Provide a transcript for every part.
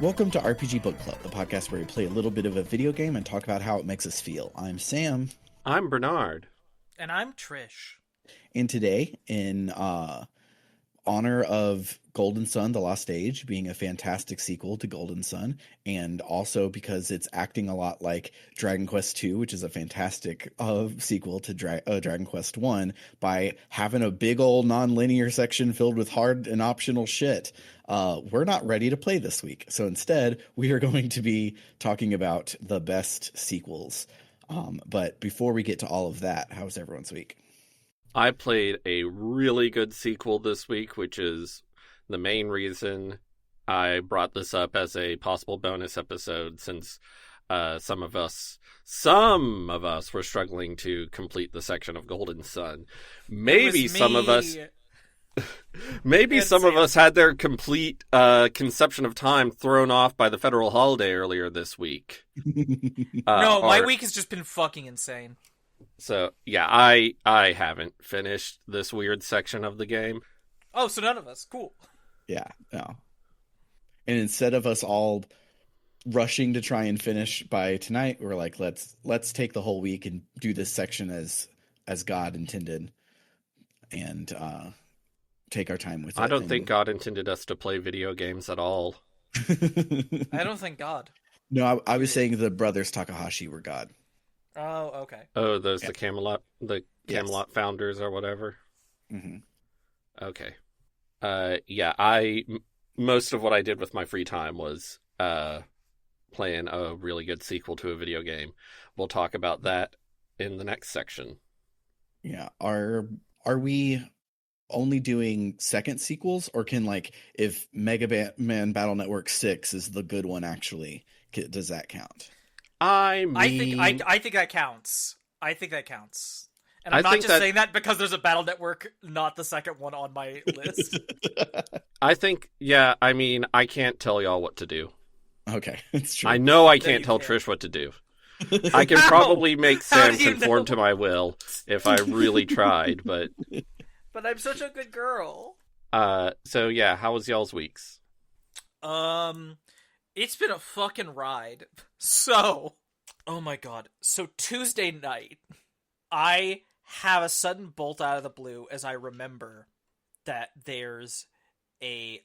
Welcome to RPG Book Club, the podcast where we play a little bit of a video game and talk about how it makes us feel. I'm Sam. I'm Bernard. And I'm Trish. And today, in honor of Golden Sun, The Lost Age being a fantastic sequel to Golden Sun, and also because it's acting a lot like Dragon Quest II, which is a fantastic sequel to Dragon Quest I, by having a big old non-linear section filled with hard and optional shit. We're not ready to play this week. So instead, we are going to be talking about the best sequels. But before we get to all of that, how's everyone's week? I played a really good sequel this week, which is the main reason I brought this up as a possible bonus episode, since some of us were struggling to complete the section of Golden Sun. Maybe some of us had their complete conception of time thrown off by the federal holiday earlier this week. No, my week has just been fucking insane. So, yeah, I haven't finished this weird section of the game. Oh, so none of us. Cool. Yeah, no. And instead of us all rushing to try and finish by tonight, we're like, let's take the whole week and do this section as God intended, and take our time with it. I don't think God intended us to play video games at all. I don't think God. No, I was saying the brothers Takahashi were God. Oh, okay. Oh, those the Camelot founders or whatever. Mm-hmm. Okay. Most of what I did with my free time was playing a really good sequel to a video game. We'll talk about that in the next section. Yeah. Are we only doing second sequels, or can, like, if Mega Man Battle Network 6 is the good one, actually, does that count? I think that counts. I think that counts. And I'm not just saying that because there's a Battle Network, not the second one on my list. I think, I can't tell y'all what to do. Okay, it's true. I know I can't tell Trish what to do. I can probably make Sam conform to my will if I really tried, but... But I'm such a good girl. So yeah, how was y'all's weeks? It's been a fucking ride. So, oh my god. So Tuesday night, I have a sudden bolt out of the blue as I remember that there's a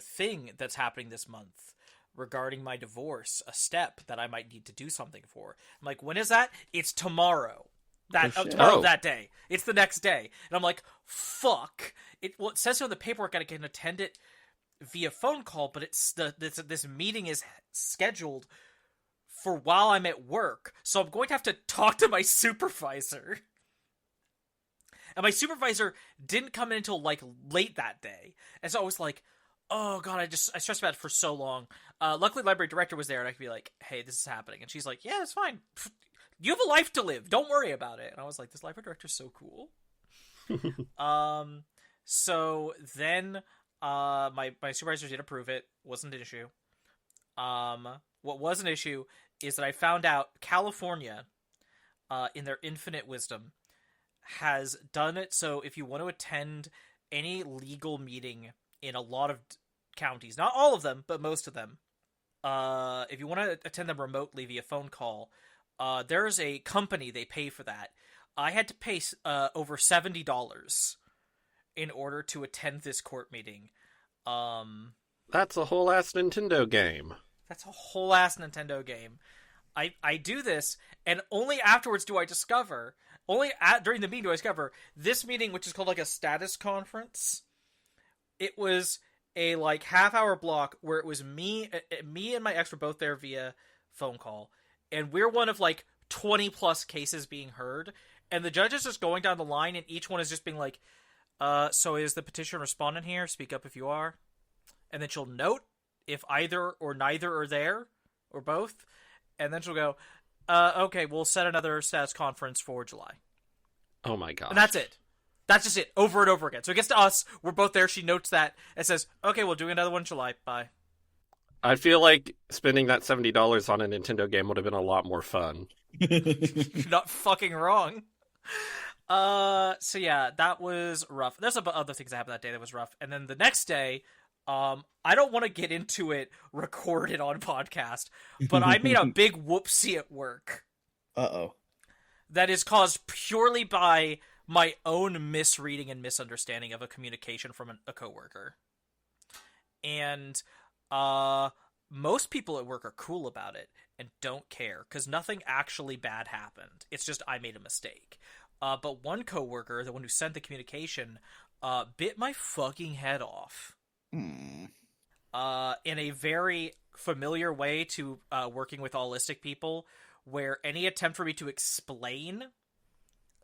thing that's happening this month regarding my divorce, a step that I might need to do something for. I'm like, when is that? It's tomorrow. That day. It's the next day. And I'm like, fuck. It says so in the paperwork I can attend it via phone call, but this meeting is scheduled for while I'm at work, so I'm going to have to talk to my supervisor. And my supervisor didn't come in until like late that day, and so I was like, oh god, I stressed about it for so long. Luckily, the library director was there, and I could be like, hey, this is happening, and she's like, yeah, it's fine. You have a life to live. Don't worry about it. And I was like, this library director's so cool. So then. My supervisor did approve it. Wasn't an issue. What was an issue is that I found out California, in their infinite wisdom, has done it so if you want to attend any legal meeting in a lot of counties, not all of them, but most of them, if you want to attend them remotely via phone call, there's a company they pay for that. I had to pay over $70 in order to attend this court meeting. That's a whole ass Nintendo game. I do this, and only afterwards do I discover, during the meeting do I discover, this meeting, which is called like a status conference, it was a like half-hour block where it was me and my ex were both there via phone call, and we're one of like 20 plus cases being heard, and the judge is just going down the line, and each one is just being like, so is the petitioner respondent here? Speak up if you are. And then she'll note if either or neither are there, or both. And then she'll go, okay, we'll set another status conference for July. Oh my gosh. And that's it. That's just it, over and over again. So it gets to us, we're both there, she notes that, and says, okay, we'll do another one in July, bye. I feel like spending that $70 on a Nintendo game would have been a lot more fun. You're not fucking wrong. So yeah, that was rough. There's other things that happened that day that was rough. And then the next day, I don't want to get into it recorded on podcast, but I made a big whoopsie at work. Uh-oh. That is caused purely by my own misreading and misunderstanding of a communication from a coworker. And most people at work are cool about it and don't care because nothing actually bad happened. It's just I made a mistake. But one coworker, the one who sent the communication, bit my fucking head off. In a very familiar way to working with autistic people, where any attempt for me to explain,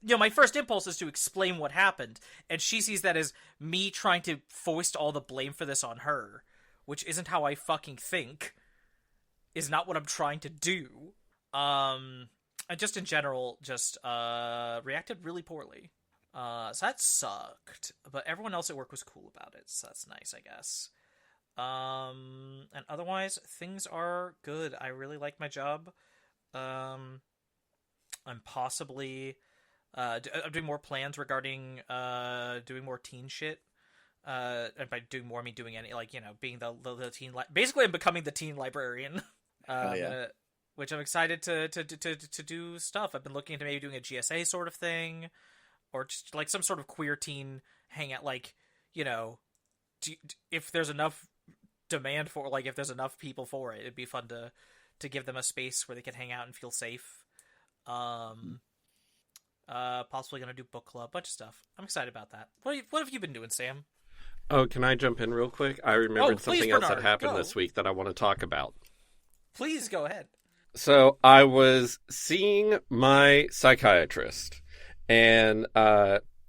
my first impulse is to explain what happened, and she sees that as me trying to foist all the blame for this on her, which isn't how I fucking think, is not what I'm trying to do. And just in general, reacted really poorly. So that sucked, but everyone else at work was cool about it, so that's nice, I guess. And otherwise, things are good. I really like my job. I'm possibly I'm doing more plans regarding doing more teen shit. And by doing more, I mean doing any, being the teen. Basically, I'm becoming the teen librarian. Which I'm excited to do stuff. I've been looking into maybe doing a GSA sort of thing, or just like some sort of queer teen hangout. If there's enough demand for, if there's enough people for it, it'd be fun to give them a space where they can hang out and feel safe. Possibly gonna do book club, bunch of stuff. I'm excited about that. What have you been doing, Sam? Oh, can I jump in real quick? I remembered something else that happened this week that I want to talk about. Please go ahead. So I was seeing my psychiatrist, and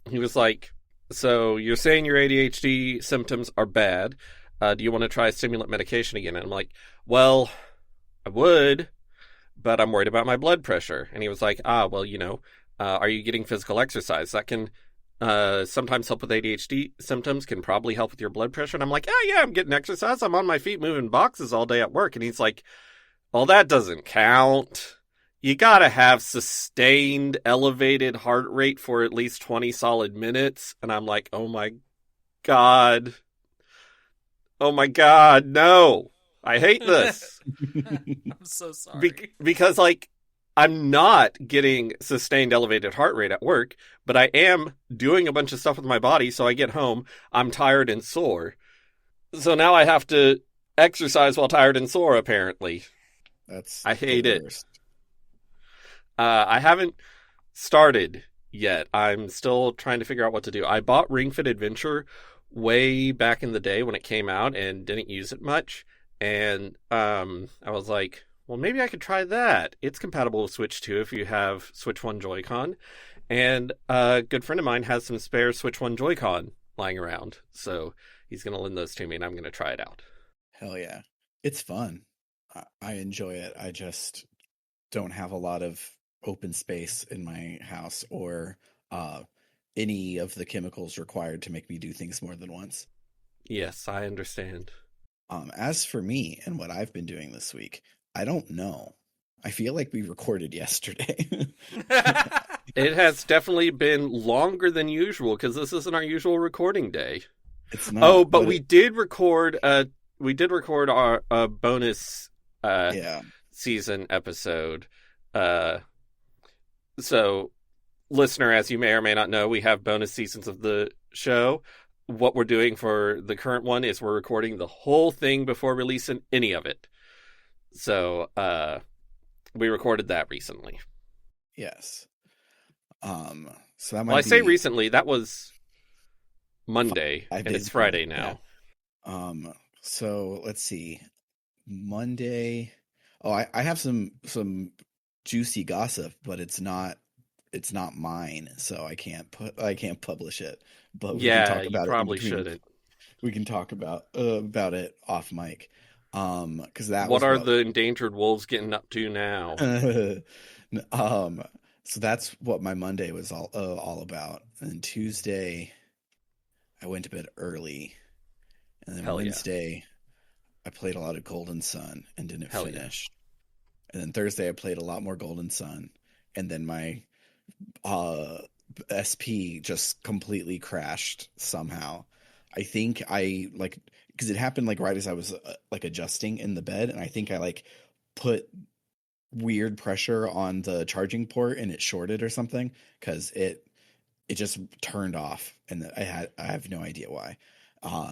he was like, so you're saying your ADHD symptoms are bad. Do you want to try stimulant medication again? And I'm like, well, I would, but I'm worried about my blood pressure. And he was like, well, are you getting physical exercise? That can sometimes help with ADHD symptoms, can probably help with your blood pressure. And I'm like, yeah, I'm getting exercise. I'm on my feet moving boxes all day at work. And he's like, well, that doesn't count. You gotta have sustained elevated heart rate for at least 20 solid minutes. And I'm like, oh my God, no. I hate this. I'm so sorry. Because, I'm not getting sustained elevated heart rate at work, but I am doing a bunch of stuff with my body, so I get home, I'm tired and sore. So now I have to exercise while tired and sore, apparently. I hate it. I haven't started yet. I'm still trying to figure out what to do. I bought Ring Fit Adventure way back in the day when it came out and didn't use it much. And I was like, well, maybe I could try that. It's compatible with Switch 2 if you have Switch 1 Joy-Con. And a good friend of mine has some spare Switch 1 Joy-Con lying around. So he's going to lend those to me, and I'm going to try it out. Hell yeah. It's fun. I enjoy it. I just don't have a lot of open space in my house or any of the chemicals required to make me do things more than once. Yes, I understand. As for me and what I've been doing this week, I don't know. I feel like we recorded yesterday. It has definitely been longer than usual because this isn't our usual recording day. It's not. But we did record our bonus season episode. So, listener, as you may or may not know, we have bonus seasons of the show. What we're doing for the current one is we're recording the whole thing before releasing any of it. So, we recorded that recently. Yes. So that might I say recently, that was Monday, and it's Friday now. Yeah. So let's see. Monday. Oh, I have some juicy gossip, but it's not mine, so I can't publish it. But we can talk about probably shouldn't. We can talk about it off mic. Because that what are the endangered wolves getting up to now? So that's what my Monday was all about. And Tuesday, I went to bed early, and then Wednesday, I played a lot of Golden Sun and didn't finish. And then Thursday, I played a lot more Golden Sun, and then my SP just completely crashed somehow. I think I like, because it happened like right as I was like adjusting in the bed, and I think I like put weird pressure on the charging port and it shorted or something, because it just turned off, and I have no idea why.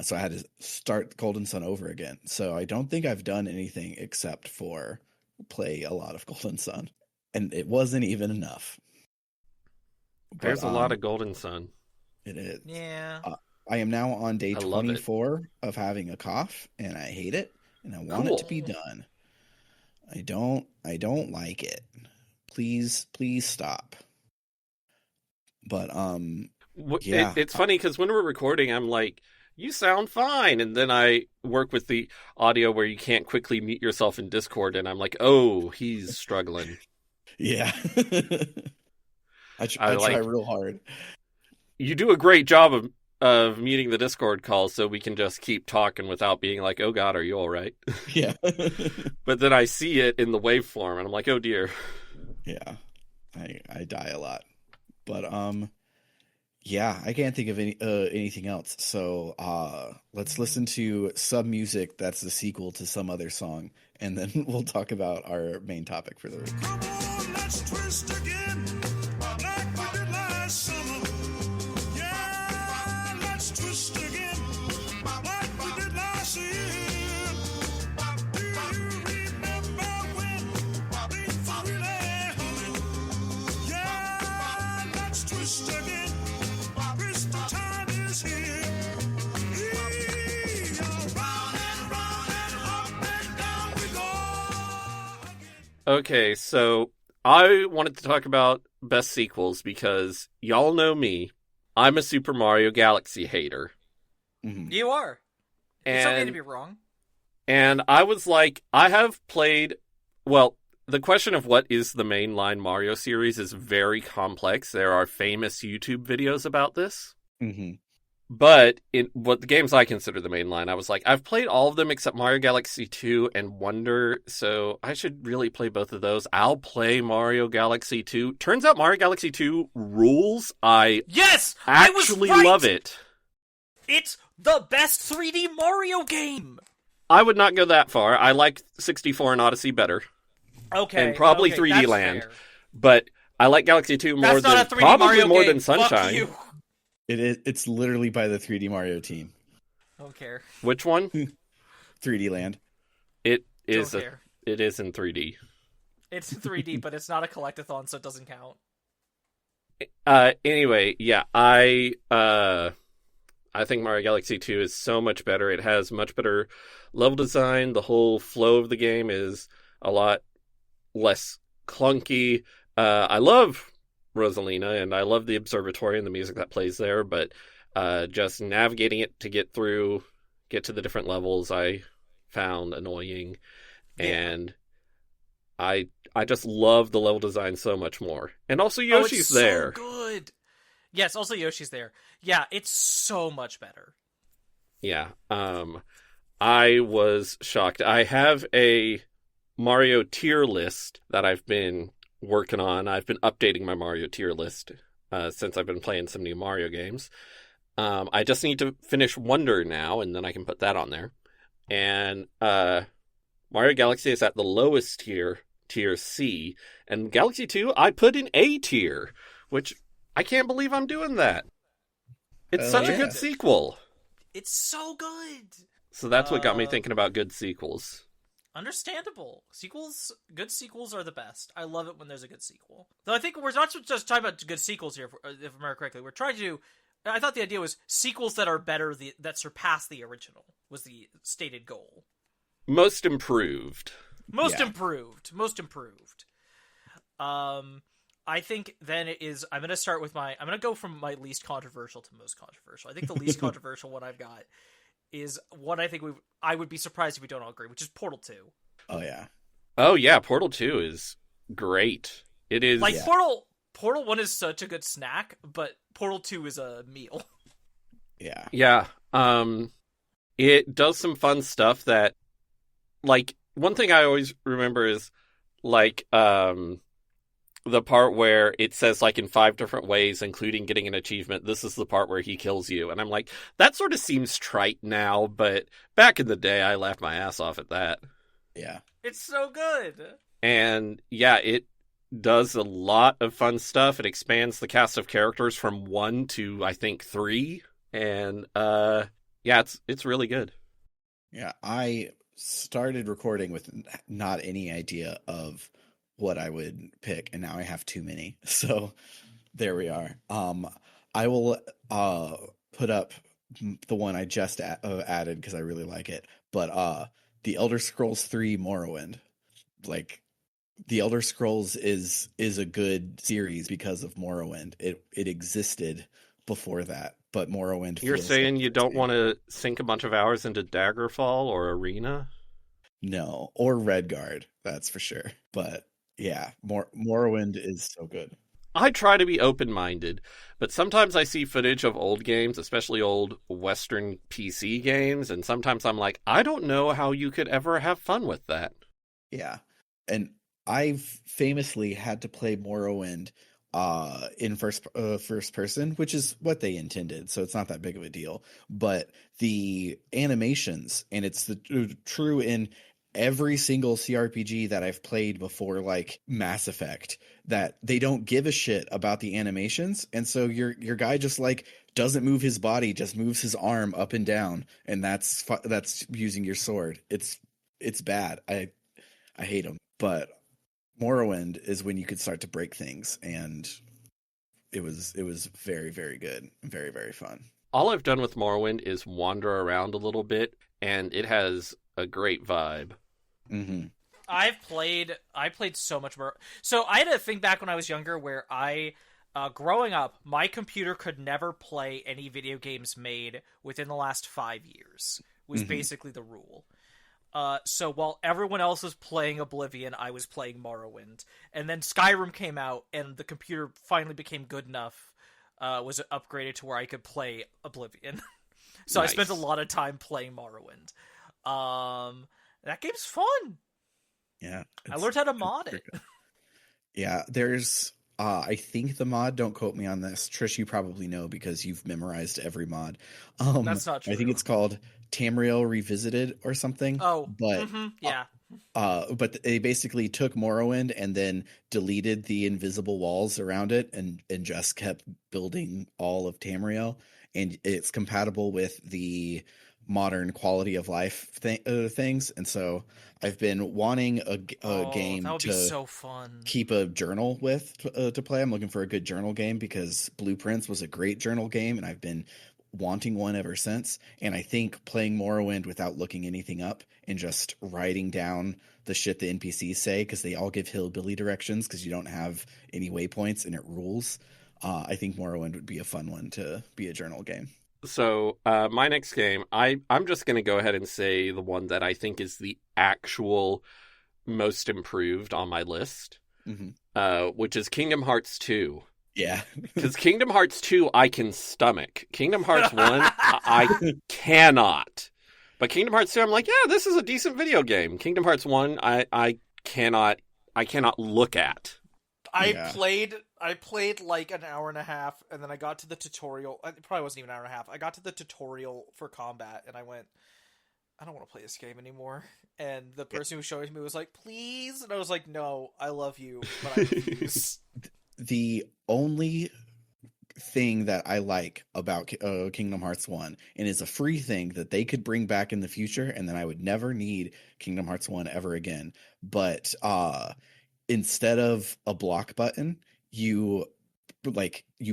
So I had to start Golden Sun over again. So I don't think I've done anything except for play a lot of Golden Sun, and it wasn't even enough. There's a lot of Golden Sun. It is. Yeah. I am now on day I love it. 24 of having a cough, and I hate it, and I want it to be done. I don't like it. Please stop. But yeah. It's funny because when we're recording, I'm like, you sound fine, and then I work with the audio where you can't quickly mute yourself in Discord, and I'm like, oh, he's struggling. Yeah. I try real hard. You do a great job of muting the Discord call so we can just keep talking without being like, oh God, are you all right? Yeah. But then I see it in the waveform, and I'm like, oh dear. Yeah. I die a lot. But yeah, I can't think of anything else. So let's listen to some music that's the sequel to some other song, and then we'll talk about our main topic for the week. Come on, let's twist again, like we did last summer. Yeah, let's twist again, like we did last year. Do you remember when things were really humming? Yeah, let's twist again. Twist time is here. Round and up and down we go. Okay, so I wanted to talk about best sequels because y'all know me. I'm a Super Mario Galaxy hater. Mm-hmm. You are. It's okay to be wrong. And I was like, I have played... Well, the question of what is the mainline Mario series is very complex. There are famous YouTube videos about this. Mm-hmm. But in what the games I consider the mainline, I was like, I've played all of them except Mario Galaxy 2 and Wonder, so I should really play both of those. I'll play Mario Galaxy 2. Turns out Mario Galaxy 2 rules. Yes! Actually I was right! love it. It's the best 3D Mario game! I would not go that far. I like 64 and Odyssey better. Okay. And probably okay, 3D that's Land. fair. But I like Galaxy 2 more That's not than a 3D probably Mario more game. than Sunshine. Fuck you. It's literally by the 3D Mario team. Don't care. Which one? 3D Land. It is Don't care. it is in 3D. It's 3D, but it's not a collectathon, so it doesn't count. Anyway, yeah, I think Mario Galaxy 2 is so much better. It has much better level design. The whole flow of the game is a lot less clunky. I love Rosalina, and I love the observatory and the music that plays there, but just navigating it to get to the different levels I found annoying. Yeah. And I just love the level design so much more. And also Yoshi's there. So good. Yes, also Yoshi's there. Yeah, it's so much better. Yeah. I was shocked. I have a Mario tier list that I've been working on. I've been updating my Mario tier list since I've been playing some new Mario games. I just need to finish Wonder now, and then I can put that on there. And Mario Galaxy is at the lowest tier C, and Galaxy 2 I put in A tier, which I can't believe I'm doing that. It's such a good sequel. It's so good. So that's what got me thinking about good sequels. Understandable. Good sequels are the best. I love it when there's a good sequel. Though I think we're not just talking about good sequels here, if I remember correctly. We're trying to I thought the idea was sequels that are better, that surpass the original, was the stated goal. Most improved. Most improved. I think then it is, I'm going to start with I'm going to go from my least controversial to most controversial. I think the least controversial one I've got is one I think I would be surprised if we don't all agree, which is Portal 2. Oh, yeah. Oh, yeah, Portal 2 is great. It is... Like, Portal 1 is such a good snack, but Portal 2 is a meal. Yeah. Yeah. It does some fun stuff that, like, one thing I always remember is, like, the part where it says, like, in 5 different ways, including getting an achievement, this is the part where he kills you. And I'm like, that sort of seems trite now, but back in the day, I laughed my ass off at that. Yeah. It's so good. And yeah, it does a lot of fun stuff. It expands the cast of characters from 1 to, I think, 3. And yeah, it's really good. Yeah, I started recording with not any idea of what I would pick, and now I have too many. So there we are. I will put up the one I just added because I really like it. But the Elder Scrolls 3 Morrowind, like, the Elder Scrolls is a good series because of Morrowind. It existed before that, but Morrowind. You're saying you don't want to sink a bunch of hours into Daggerfall or Arena? No, or Redguard, that's for sure. But yeah, Morrowind is so good. I try to be open-minded, but sometimes I see footage of old games, especially old Western PC games, and sometimes I'm like, I don't know how you could ever have fun with that. Yeah, and I've famously had to play Morrowind in first person, which is what they intended, so it's not that big of a deal. But the animations, and it's true in every single CRPG that I've played before, like Mass Effect, that they don't give a shit about the animations, and so your guy just like doesn't move his body, just moves his arm up and down, and that's using your sword. It's bad. I hate them. But Morrowind is when you could start to break things, and it was very, very good and very, very fun. All I've done with Morrowind is wander around a little bit, and it has a great vibe. Mm-hmm. I played so much more. So I had a thing back when I was younger where growing up, my computer could never play any video games made within the last 5 years. Was basically the rule. So while everyone else was playing Oblivion, I was playing Morrowind. And then Skyrim came out, and the computer finally became good enough, was upgraded to where I could play Oblivion. So nice. I spent a lot of time playing Morrowind. That game's fun. Yeah. I learned how to mod it. Yeah, there's... I think the mod, don't quote me on this, Trish, you probably know because you've memorized every mod. That's not true. I think it's called Tamriel Revisited or something. Oh, but yeah. But they basically took Morrowind and then deleted the invisible walls around it and just kept building all of Tamriel, and it's compatible with the modern quality of life things, and so I've been wanting a game that would to be so fun. Keep a journal with to play. I'm looking for a good journal game because Blueprints was a great journal game, and I've been wanting one ever since. And I think playing Morrowind without looking anything up and just writing down the shit the NPCs say, because they all give hillbilly directions because you don't have any waypoints and it rules. I think Morrowind would be a fun one to be a journal game. So my next game, I'm just going to go ahead and say the one that I think is the actual most improved on my list, which is Kingdom Hearts 2. Yeah. Because Kingdom Hearts 2, I can stomach. Kingdom Hearts 1, I cannot. But Kingdom Hearts 2, I'm like, yeah, this is a decent video game. Kingdom Hearts 1, I cannot look at. I played like an hour and a half, and then I got to the tutorial. It probably wasn't even an hour and a half. I got to the tutorial for combat, and I went, I don't want to play this game anymore. And the person who was showing me was like, please? And I was like, no, I love you, but I refuse. The only thing that I like about Kingdom Hearts 1, and is a free thing that they could bring back in the future, and then I would never need Kingdom Hearts 1 ever again. But instead of a block button, you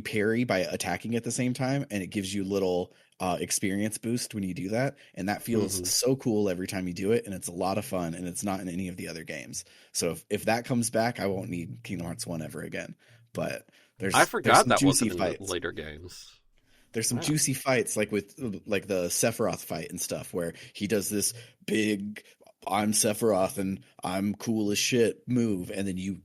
parry by attacking at the same time, and it gives you little experience boost when you do that, and that feels so cool every time you do it, and it's a lot of fun, and it's not in any of the other games. So if that comes back, I won't need Kingdom Hearts 1 ever again. But I forgot that wasn't in the later games. There's some juicy fights, like with like the Sephiroth fight and stuff, where he does this big I'm Sephiroth and I'm cool as shit move, and then you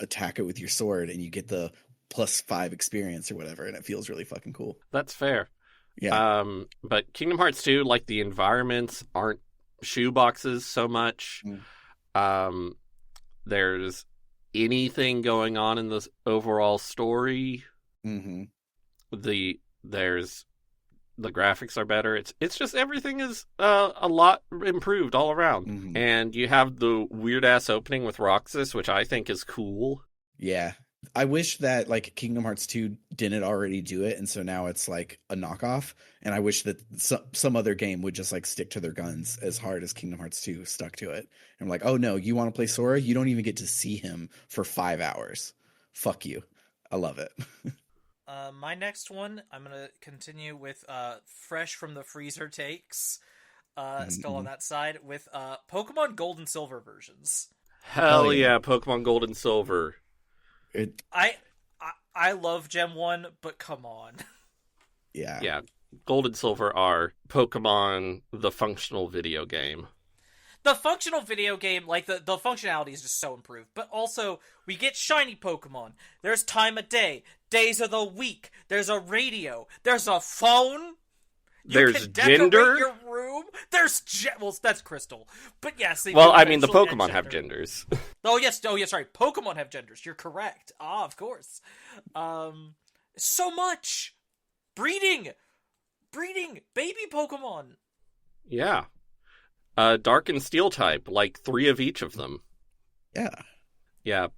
attack it with your sword and you get the +5 experience or whatever, and it feels really fucking cool. That's fair. Yeah. But Kingdom Hearts 2, like, the environments aren't shoeboxes so much. There's anything going on in this overall story. Mm-hmm. There's the graphics are better. It's just everything is a lot improved all around. Mm-hmm. And you have the weird ass opening with Roxas, which I think is cool. Yeah. I wish that like Kingdom Hearts 2 didn't already do it, and so now it's like a knockoff. And I wish that some other game would just like stick to their guns as hard as Kingdom Hearts 2 stuck to it. And I'm like, oh no, you want to play Sora? You don't even get to see him for 5 hours. Fuck you. I love it. My next one, I'm gonna continue with fresh from the freezer takes. Still on that side with Pokemon Gold and Silver versions. Hell yeah, Pokemon Gold and Silver. I love Gen 1, but come on. Yeah. Yeah, Gold and Silver are Pokemon, the functional video game. The functional video game, like, the functionality is just so improved. But also, we get shiny Pokemon. There's time of day. Days of the week. There's a radio. There's a phone. There's gender. Your room. There's well, that's Crystal. But yes. Well, I mean, the Pokemon have genders. Oh yes. Right. Pokemon have genders. You're correct. Of course. So much breeding, baby Pokemon. Yeah. Dark and Steel type, like 3 of each of them. Yeah. Yeah.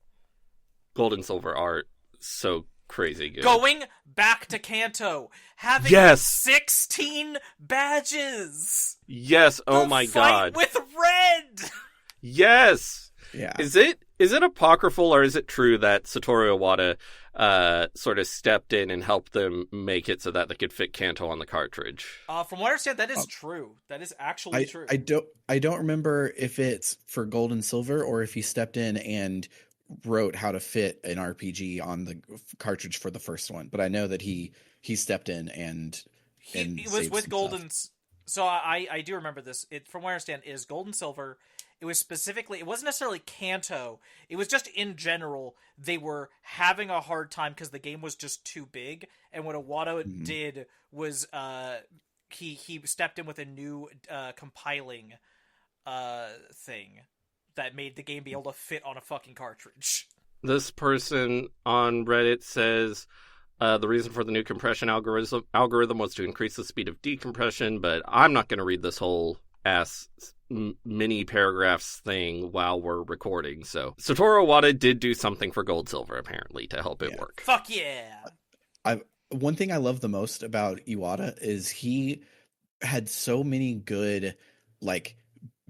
Gold and Silver are so crazy good. Going back to Kanto, having 16 badges. Yes. Oh my god. With Red. Yes. Yeah. Is it apocryphal or is it true that Satoru Iwata sort of stepped in and helped them make it so that they could fit Kanto on the cartridge? From what I understand, that is true. That is actually true. I don't remember if it's for Gold and Silver or if he stepped in and wrote how to fit an RPG on the cartridge for the first one. But I know that he stepped in and he was with Gold and... So I do remember this. From what I understand, is Gold and Silver... It was specifically, it wasn't necessarily Kanto. It was just in general, they were having a hard time because the game was just too big. And what Iwata did was he stepped in with a new compiling thing that made the game be able to fit on a fucking cartridge. This person on Reddit says the reason for the new compression algorithm was to increase the speed of decompression, but I'm not going to read this whole ass mini paragraphs thing while we're recording. So Satoru Iwata did do something for Gold Silver apparently to help it work. Fuck yeah. One thing I love the most about Iwata is he had so many good like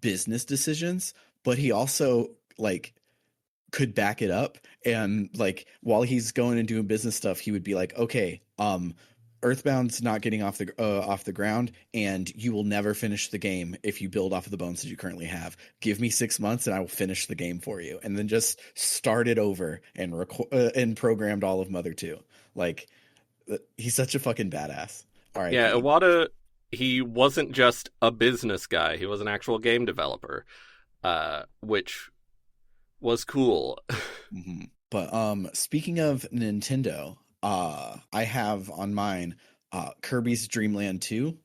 business decisions, but he also like could back it up, and like while he's going and doing business stuff, he would be like, okay, Earthbound's not getting off the ground, and you will never finish the game if you build off of the bones that you currently have. Give me 6 months, and I will finish the game for you. And then just started over and programmed all of Mother 2. Like, he's such a fucking badass. All right. Yeah, Iwata, he wasn't just a business guy. He was an actual game developer, which was cool. Mm-hmm. But speaking of Nintendo... I have on mine Kirby's Dream Land 2,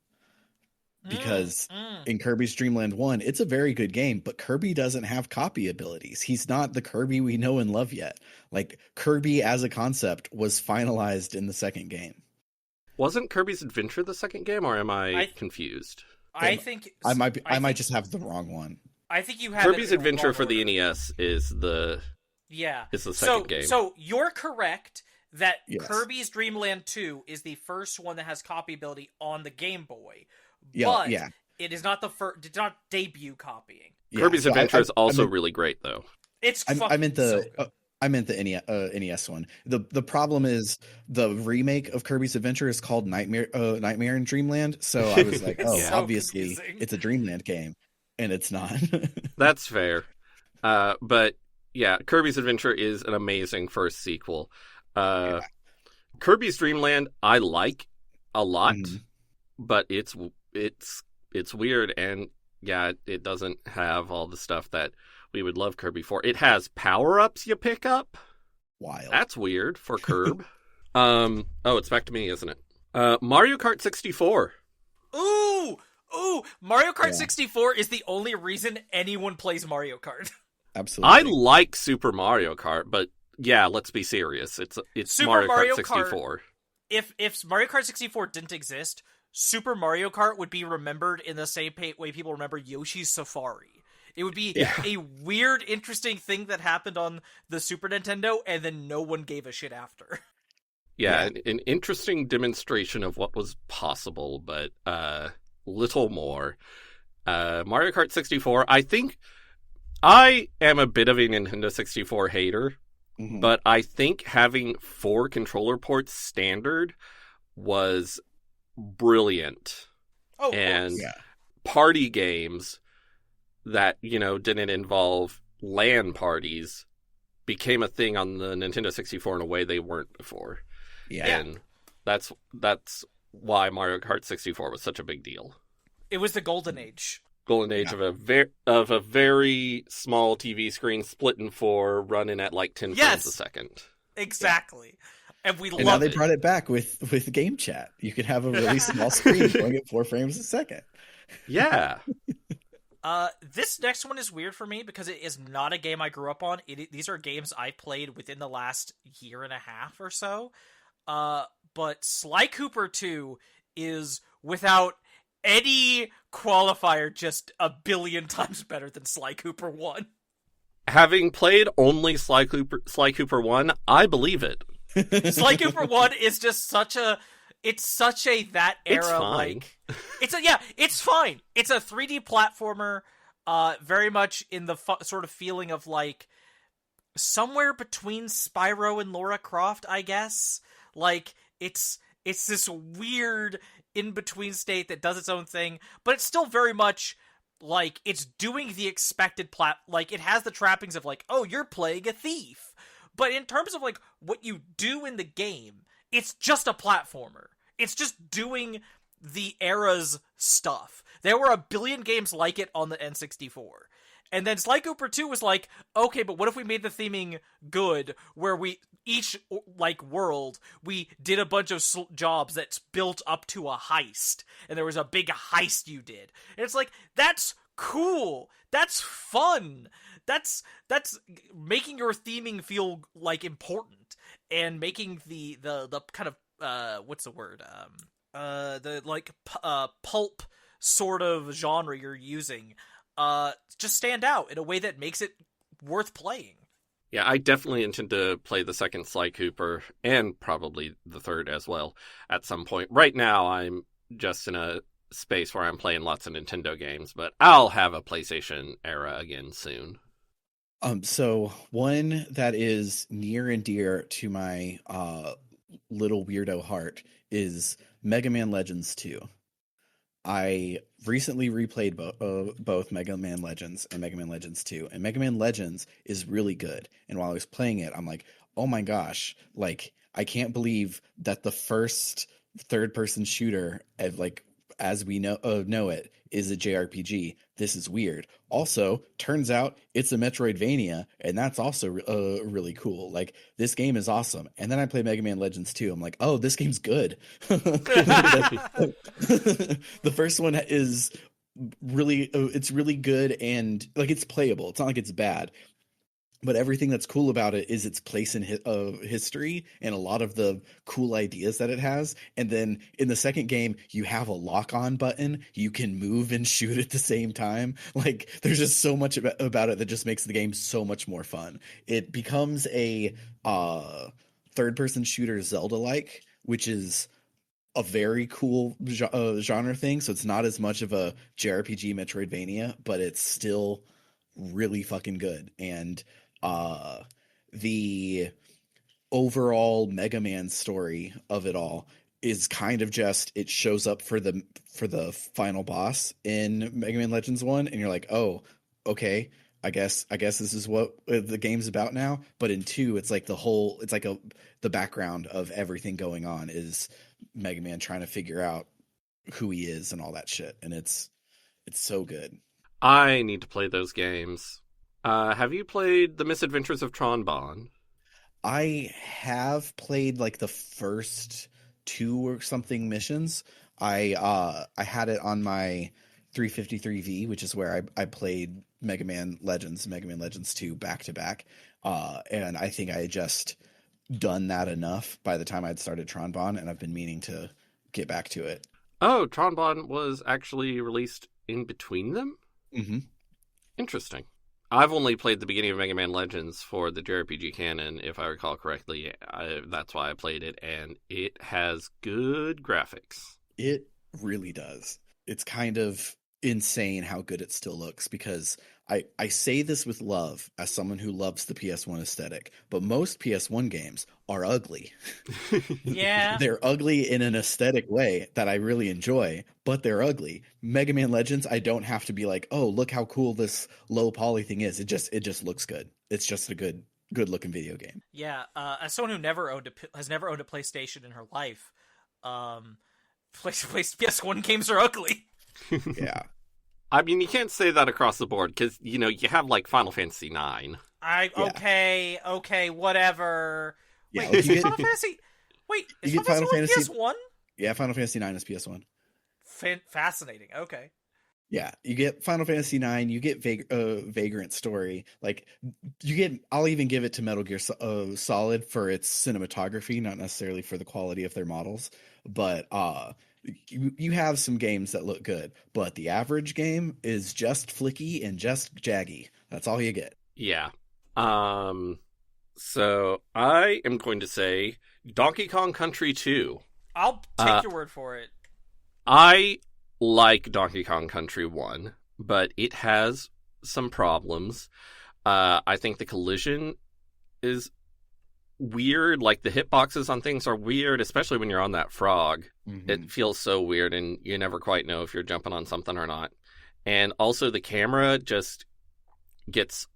because in Kirby's Dream Land 1, it's a very good game, but Kirby doesn't have copy abilities. He's not the Kirby we know and love yet. Like, Kirby as a concept was finalized in the second game. Wasn't Kirby's Adventure the second game, or am I confused? I think I might just have the wrong one. I think you have Kirby's Adventure for the NES is the second game. So you're correct that yes. Kirby's Dream Land 2 is the first one that has copy ability on the Game Boy. But it is not did not debut copying. Kirby's Adventure is also really great, though. It's I meant the NES one. The problem is the remake of Kirby's Adventure is called Nightmare in Dreamland. So I was like, oh, obviously confusing. It's a Dreamland game, and it's not. That's fair. But yeah, Kirby's Adventure is an amazing first sequel. Kirby's Dream Land I like a lot, but it's weird, and yeah, it doesn't have all the stuff that we would love Kirby for. It has power-ups you pick up. Wild. That's weird for Kirby. It's back to me, isn't it? Mario Kart 64. Ooh! Mario Kart 64 is the only reason anyone plays Mario Kart. absolutely. I like Super Mario Kart, but yeah, let's be serious. It's Super Mario Mario Kart 64. If Mario Kart 64 didn't exist, Super Mario Kart would be remembered in the same way people remember Yoshi's Safari. It would be a weird, interesting thing that happened on the Super Nintendo, and then no one gave a shit after. Yeah, an interesting demonstration of what was possible, but little more. Mario Kart 64, I think I am a bit of a Nintendo 64 hater, but I think having 4 controller ports standard was brilliant. Oh, and party games that, didn't involve LAN parties became a thing on the Nintendo 64 in a way they weren't before. Yeah. And that's why Mario Kart 64 was such a big deal. It was the golden age. Golden age of a very small TV screen split in 4, running at like 10 frames a second. Exactly. And we and love now they brought it back with game chat. You could have a really small screen going at 4 frames a second. Yeah. This next one is weird for me because it is not a game I grew up on. These are games I played within the last year and a half or so. But Sly Cooper 2 is, without any qualifier, just a billion times better than Sly Cooper 1. Having played only Sly Cooper 1, I believe it. Sly Cooper 1 is just such a that era, it's fine. like it's fine. It's a 3D platformer, very much in the sort of feeling of like somewhere between Spyro and Lara Croft, I guess. Like it's this weird in between state that does its own thing, but it's still very much like it's doing the expected like it has the trappings of like, oh, you're playing a thief. But in terms of like what you do in the game, it's just a platformer. It's just doing the era's stuff. There were a billion games like it on the N64. And then Sly Cooper 2 was like, okay, but what if we made the theming good, where we, each, like, world, we did a bunch of jobs that's built up to a heist, and there was a big heist you did. And it's like, that's cool! That's fun! That's making your theming feel, like, important, and making the kind of, what's the word? The, like, pulp sort of genre you're using, just stand out in a way that makes it worth playing. Yeah, I definitely intend to play the second Sly Cooper, and probably the third as well, at some point. Right now, I'm just in a space where I'm playing lots of Nintendo games, but I'll have a PlayStation era again soon. So one that is near and dear to my little weirdo heart is Mega Man Legends 2. I recently replayed both Mega Man Legends and Mega Man Legends 2, and Mega Man Legends is really good. And while I was playing it, I'm like, oh my gosh, like, I can't believe that the first third-person shooter, as we know it, is a JRPG. This is weird. Also, turns out it's a Metroidvania, and that's also really cool. Like, this game is awesome. And then I play Mega Man Legends 2. I'm like, oh, this game's good. The first one is it's really good, and like, it's playable. It's not like it's bad. But everything that's cool about it is its place in history and a lot of the cool ideas that it has. And then in the second game, you have a lock-on button. You can move and shoot at the same time. Like, there's just so much about it that just makes the game so much more fun. It becomes a third-person shooter Zelda-like, which is a very cool genre thing. So it's not as much of a JRPG Metroidvania, but it's still really fucking good. And the overall Mega Man story of it all is kind of just, it shows up for the final boss in Mega Man Legends 1, and you're like, oh, okay, I guess this is what the game's about now. But in 2, it's like the background of everything going on is Mega Man trying to figure out who he is and all that shit, and it's so good. I need to play those games. Have you played The Misadventures of Tron Bonne? I have played like the first 2 or something missions. I had it on my 353V, which is where I played Mega Man Legends 2 back to back. And I think I had just done that enough by the time I'd started Tronbon, and I've been meaning to get back to it. Oh, Tronbon was actually released in between them? Mm-hmm. Interesting. I've only played the beginning of Mega Man Legends for the JRPG canon, if I recall correctly. That's why I played it, and it has good graphics. It really does. It's kind of insane how good it still looks, because I say this with love as someone who loves the PS1 aesthetic, but most PS1 games are ugly. Yeah. They're ugly in an aesthetic way that I really enjoy, but they're ugly. Mega Man Legends, I don't have to be like, oh, look how cool this low poly thing is. It just looks good. It's just a good looking video game. Yeah. As someone who has never owned a PlayStation in her life, PS1 games are ugly. Yeah. I mean, you can't say that across the board, because, you have, like, Final Fantasy IX. Okay, whatever. Yeah, Wait, is Final Fantasy... Wait, is Final Fantasy PS1? Yeah, Final Fantasy IX is PS1. Fascinating, okay. Yeah, you get Final Fantasy IX, you get Vagrant Story. Like, I'll even give it to Metal Gear Solid for its cinematography, not necessarily for the quality of their models. But you have some games that look good, but the average game is just flicky and just jaggy. That's all you get. Yeah. So I am going to say Donkey Kong Country 2. I'll take your word for it. I like Donkey Kong Country 1, but it has some problems. I think the collision is weird. Like, the hitboxes on things are weird, especially when you're on that frog. Mm-hmm. It feels so weird, and you never quite know if you're jumping on something or not. And also, the camera just gets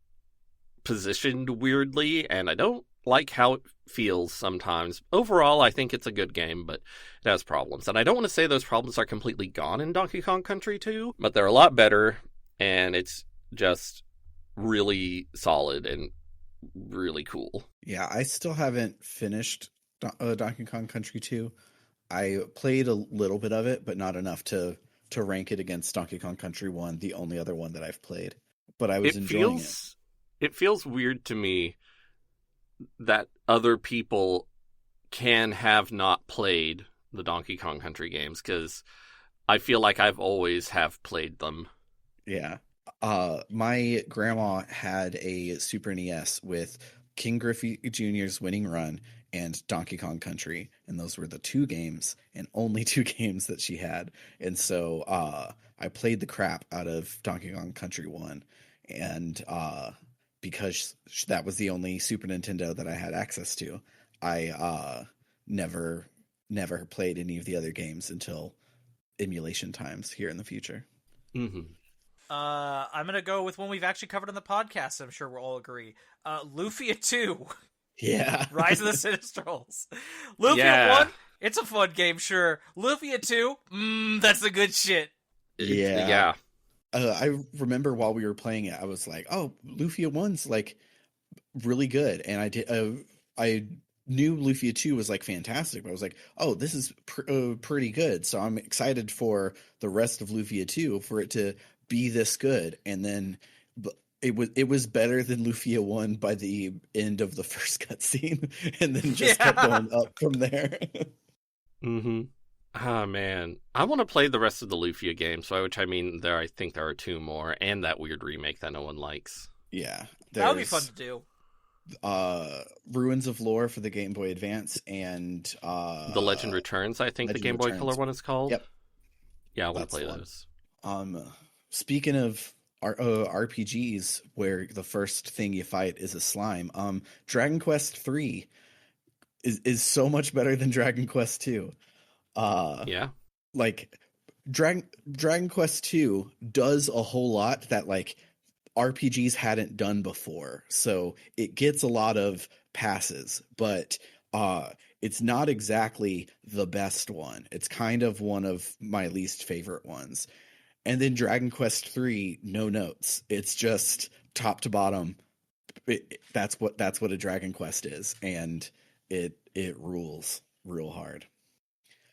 positioned weirdly, and I don't like how it feels sometimes. Overall, I think it's a good game, but it has problems. And I don't want to say those problems are completely gone in Donkey Kong Country 2, but they're a lot better, and it's just really solid and really cool. Yeah, I still haven't finished Donkey Kong Country 2. I played a little bit of it, but not enough to rank it against Donkey Kong Country 1, the only other one that I've played. But I was enjoying it. It feels weird to me that other people can have not played the Donkey Kong Country games, because I feel like I've always have played them. Yeah. My grandma had a Super NES with King Griffey Jr.'s Winning Run and Donkey Kong Country, and those were the two games and only two games that she had. And so I played the crap out of Donkey Kong Country 1, and because that was the only Super Nintendo that I had access to, I never played any of the other games until emulation times here in the future. Mm-hmm. I'm gonna go with one we've actually covered on the podcast. I'm sure we'll all agree. Lufia 2. Yeah. Rise of the Sinistrals. Lufia 1, it's a fun game, sure. Lufia 2, that's the good shit. Yeah. I remember while we were playing it, I was like, "Oh, Lufia 1's like really good," and I knew Lufia 2 was like fantastic, but I was like, "Oh, this is pretty good." So I'm excited for the rest of Lufia 2 for it to be this good, and then it was better than Lufia 1 by the end of the first cutscene, and then just kept going up from there. Mm-hmm. Ah, man. I want to play the rest of the Lufia games, by which I mean I think there are two more, and that weird remake that no one likes. Yeah. That would be fun to do. Ruins of Lore for the Game Boy Advance, and The Legend Returns, I think the Game Boy Color one is called. Yep. Yeah, I want to play those. Speaking of RPGs where the first thing you fight is a slime, Dragon Quest III is so much better than Dragon Quest II. Yeah. Like Dragon Quest II does a whole lot that like RPGs hadn't done before. So it gets a lot of passes, but it's not exactly the best one. It's kind of one of my least favorite ones. And then Dragon Quest III, no notes. It's just top to bottom. That's what a Dragon Quest is, and it rules real hard.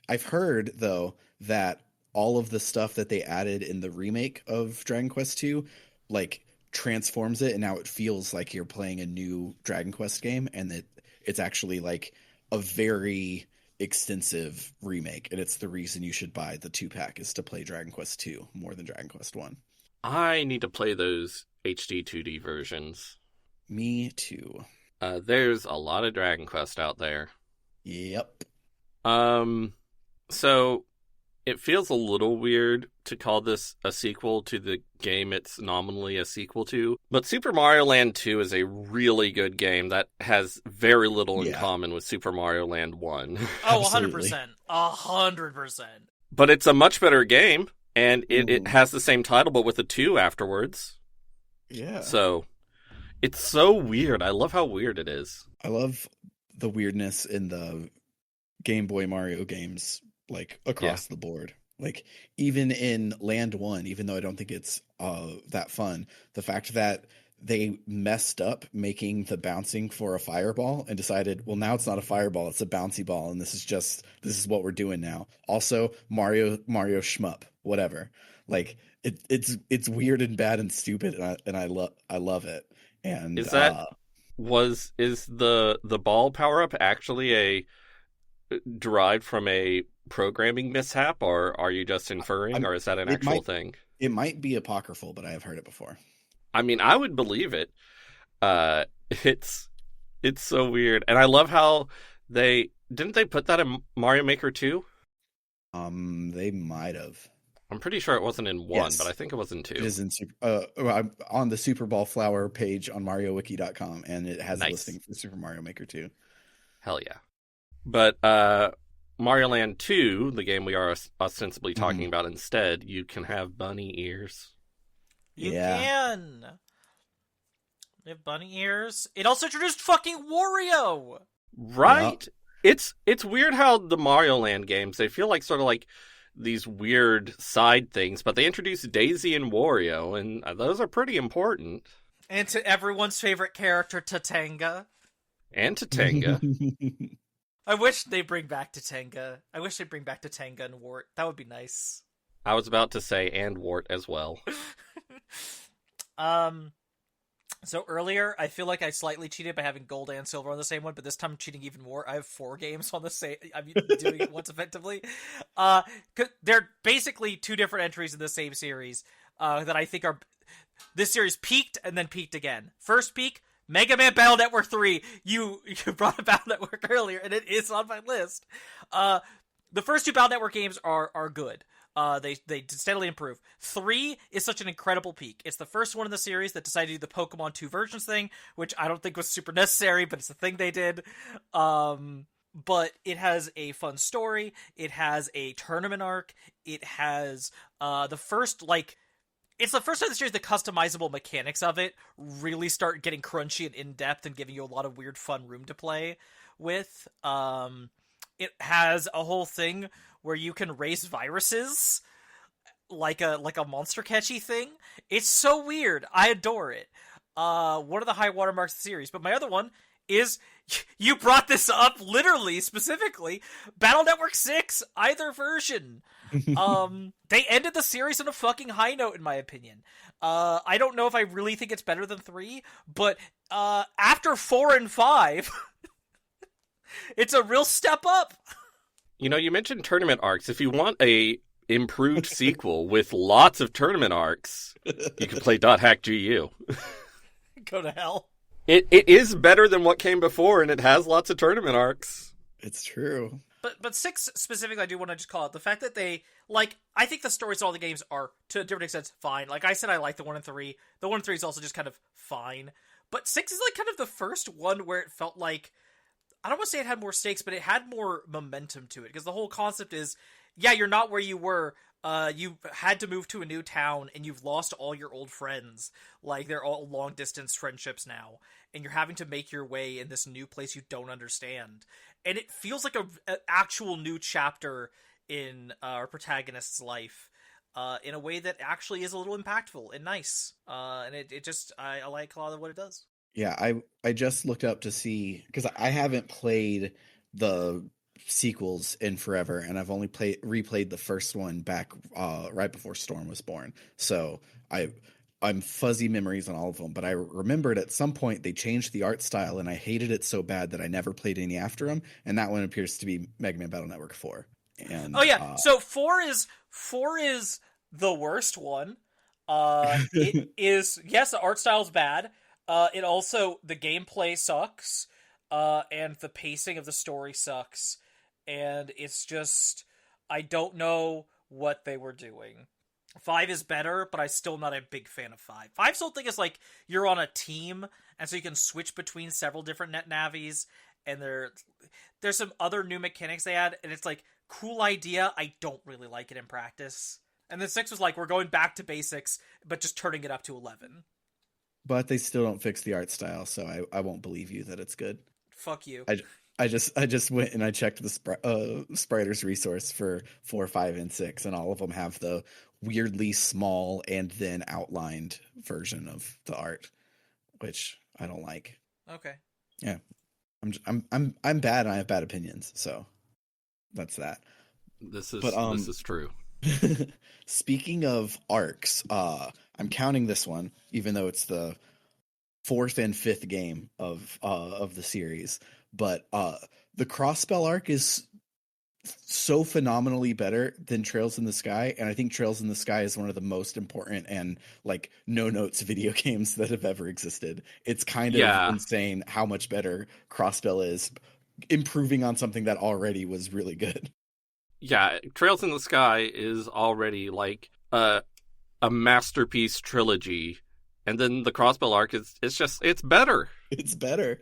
I've heard though that all of the stuff that they added in the remake of Dragon Quest II, like transforms it, and now it feels like you're playing a new Dragon Quest game, and that it's actually like a very extensive remake, and it's the reason you should buy the 2-pack is to play Dragon Quest II more than Dragon Quest 1. I need to play those HD 2D versions. Me too. There's a lot of Dragon Quest out there. Yep. So it feels a little weird to call this a sequel to the game it's nominally a sequel to, but Super Mario Land 2 is a really good game that has very little in common with Super Mario Land 1. Oh, 100%. 100%. But it's a much better game, and it has the same title, but with a 2 afterwards. Yeah. So it's so weird. I love how weird it is. I love the weirdness in the Game Boy Mario games, like across the board. Like even in Land 1, even though I don't think it's that fun, the fact that they messed up making the bouncing for a fireball and decided, well, now it's not a fireball, it's a bouncy ball, and this is what we're doing now. Also, Mario shmup, whatever. Like it's weird and bad and stupid, and I love it. And is the ball power up actually derived from a programming mishap, or are you just inferring, or is that an actual thing? It might be apocryphal, but I have heard it before. I mean, I would believe it. It's so weird, and I love how they put that in Mario Maker 2? They might have. I'm pretty sure it wasn't in 1, but I think it was in 2. It is in on the Super Ball Flower page on MarioWiki.com, and it has a listing for Super Mario Maker 2. Hell yeah. But Mario Land 2, the game we are ostensibly talking about instead, you can have bunny ears. You can. They have bunny ears. It also introduced fucking Wario. Right. Yep. It's weird how the Mario Land games, they feel like sort of like these weird side things, but they introduced Daisy and Wario, and those are pretty important. And to everyone's favorite character, Tatanga. And Tatanga. I wish they bring back Tatanga. I wish they'd bring back Tatanga and Wart. That would be nice. I was about to say and Wart as well. So earlier, I feel like I slightly cheated by having gold and silver on the same one, but this time I'm cheating even more. I have 4 games on the same. I'm doing it once effectively. They're basically 2 different entries in the same series that I think are. This series peaked and then peaked again. First peak, Mega Man Battle Network 3. You brought up Battle Network earlier, and it is on my list. The first 2 Battle Network games are good. They steadily improve. 3 is such an incredible peak. It's the first one in the series that decided to do the Pokemon 2 versions thing, which I don't think was super necessary, but it's the thing they did. But it has a fun story. It has a tournament arc. It has it's the first time in the series the customizable mechanics of it really start getting crunchy and in-depth and giving you a lot of weird fun room to play with. It has a whole thing where you can raise viruses like a monster catchy thing. It's so weird. I adore it. One of the high watermarks of the series. But my other one is, you brought this up literally, specifically, Battle Network 6, either version. They ended the series on a fucking high note, in my opinion. I don't know if I really think it's better than 3, but after 4 and 5, it's a real step up. You know, you mentioned tournament arcs. If you want a improved sequel with lots of tournament arcs, you can play .hack.gu. Go to hell. It is better than what came before, and it has lots of tournament arcs. It's true. But 6 specifically, I do want to just call out the fact that they, I think the stories of all the games are, to a different extent, fine. Like I said, I like the 1 and 3. The 1 and 3 is also just kind of fine. But 6 is kind of the first one where it felt like, I don't want to say it had more stakes, but it had more momentum to it. Because the whole concept is, yeah, you're not where you were. You had to move to a new town, and you've lost all your old friends. Like, they're all long-distance friendships now. And you're having to make your way in this new place you don't understand. And it feels like an actual new chapter in our protagonist's life. In a way that actually is a little impactful and nice. And it just, I like a lot of what it does. Yeah, I just looked up to see, because I haven't played the sequels in forever, and I've only replayed the first one back right before Storm was born. So I'm fuzzy memories on all of them, but I remembered at some point they changed the art style, and I hated it so bad that I never played any after them. And that one appears to be Mega Man Battle Network 4. And Oh yeah, so four is the worst one. It is, yes, the art style's bad. It also, the gameplay sucks, and the pacing of the story sucks, and it's just, I don't know what they were doing. 5 is better, but I'm still not a big fan of 5. 5's whole thing is like you're on a team, and so you can switch between several different net navis, and there's some other new mechanics they add, and it's like, cool idea. I don't really like it in practice. And then 6 was like, we're going back to basics, but just turning it up to 11. But they still don't fix the art style, so I won't believe you that it's good. Fuck you. I just went and I checked the Spriters resource for 4, 5, and 6, and all of them have the weirdly small and then outlined version of the art, which I don't like. Okay. Yeah, I'm bad and I have bad opinions, so that's that. This is true. Speaking of arcs, I'm counting this one, even though it's the 4th and 5th game of the series. But the Crossbell arc is so phenomenally better than Trails in the Sky, and I think Trails in the Sky is one of the most important and like no notes video games that have ever existed. It's kind of insane how much better Crossbell is, improving on something that already was really good. Yeah, Trails in the Sky is already like a masterpiece trilogy, and then the Crossbell arc it's better. It's better.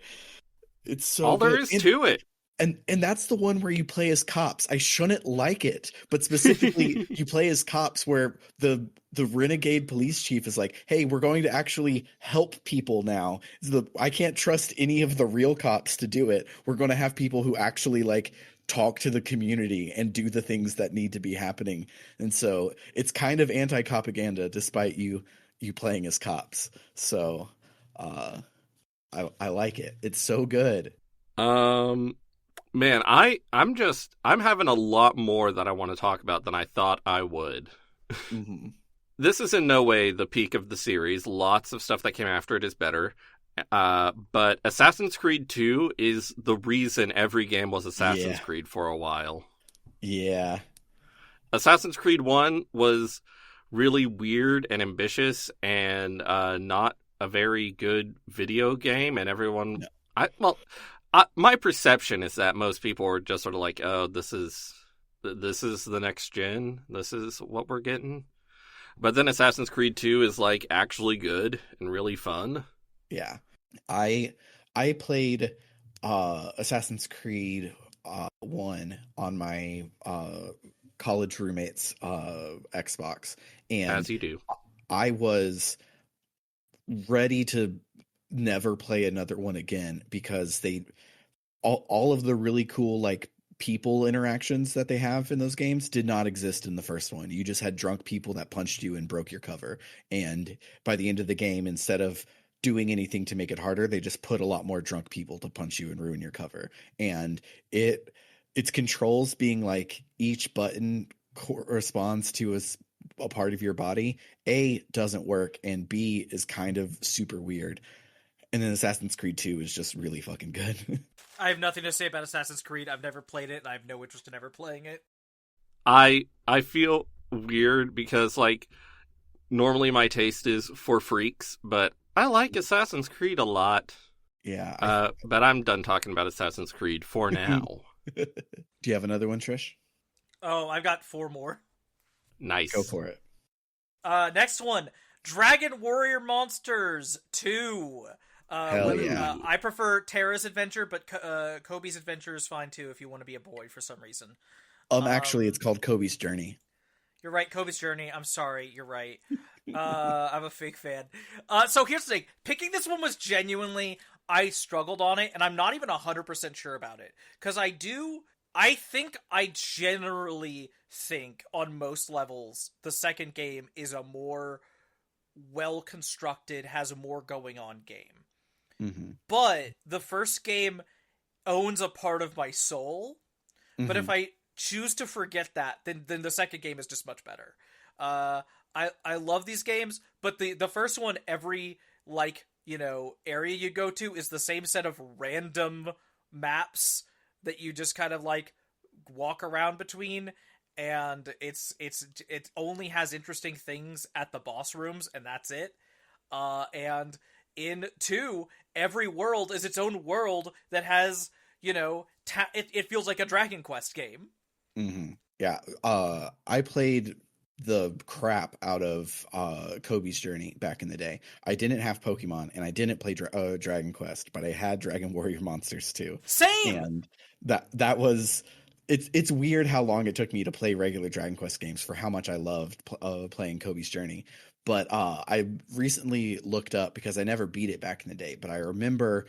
It's so all good. There is to it. And that's the one where you play as cops. I shouldn't like it, but specifically you play as cops where the renegade police chief is like, "Hey, we're going to actually help people now. I can't trust any of the real cops to do it. We're going to have people who actually like talk to the community and do the things that need to be happening." And so it's kind of anti-propaganda despite you playing as cops. So I like it. It's so good. Man, I'm having a lot more that I want to talk about than I thought I would. Mm-hmm. This is in no way the peak of the series. Lots of stuff that came after it is better. But Assassin's Creed 2 is the reason every game was Assassin's Creed for a while. Yeah. Assassin's Creed 1 was really weird and ambitious and not a very good video game, and everyone... No. My perception is that most people are just sort of like, oh, this is the next gen. This is what we're getting. But then Assassin's Creed 2 is like actually good and really fun. Yeah. I played Assassin's Creed 1 on my college roommate's Xbox. And as you do. I was ready to never play another one again because all of the really cool like people interactions that they have in those games did not exist in the first one. You just had drunk people that punched you and broke your cover. And by the end of the game, instead of doing anything to make it harder, they just put a lot more drunk people to punch you and ruin your cover. And its controls being like each button corresponds to a part of your body, A, doesn't work, and B, is kind of super weird. And then Assassin's Creed 2 is just really fucking good. I have nothing to say about Assassin's Creed. I've never played it, and I have no interest in ever playing it. I feel weird because, like, normally my taste is for freaks, but I like Assassin's Creed a lot. Yeah. But I'm done talking about Assassin's Creed for now. Do you have another one, Trish? Oh, I've got 4 more. Nice. Go for it. Next one, Dragon Warrior Monsters 2. Hell yeah. I prefer Terra's Adventure, but Kobe's Adventure is fine too if you want to be a boy for some reason. Actually, it's called Kobe's Journey. You're right, Kobe's Journey. I'm sorry, you're right. I'm a fake fan. So here's the thing. Picking this one was genuinely, I struggled on it, and I'm not even 100% sure about it. Because I generally think, on most levels, the second game is a more well-constructed, has more going on game. Mm-hmm. But the first game owns a part of my soul, But if I choose to forget that, then the second game is just much better. I love these games, but the first one, every area you go to is the same set of random maps that you just kind of walk around between, and it only has interesting things at the boss rooms, and that's it. And in 2, every world is its own world that has, it feels like a Dragon Quest game. Mm-hmm. Yeah. I played the crap out of Kobe's Journey back in the day. I didn't have Pokemon, and I didn't play Dragon Quest, but I had Dragon Warrior Monsters too. Same. And that was it's weird how long it took me to play regular Dragon Quest games for how much I loved playing Kobe's Journey. But I recently looked up, because I never beat it back in the day, but I remember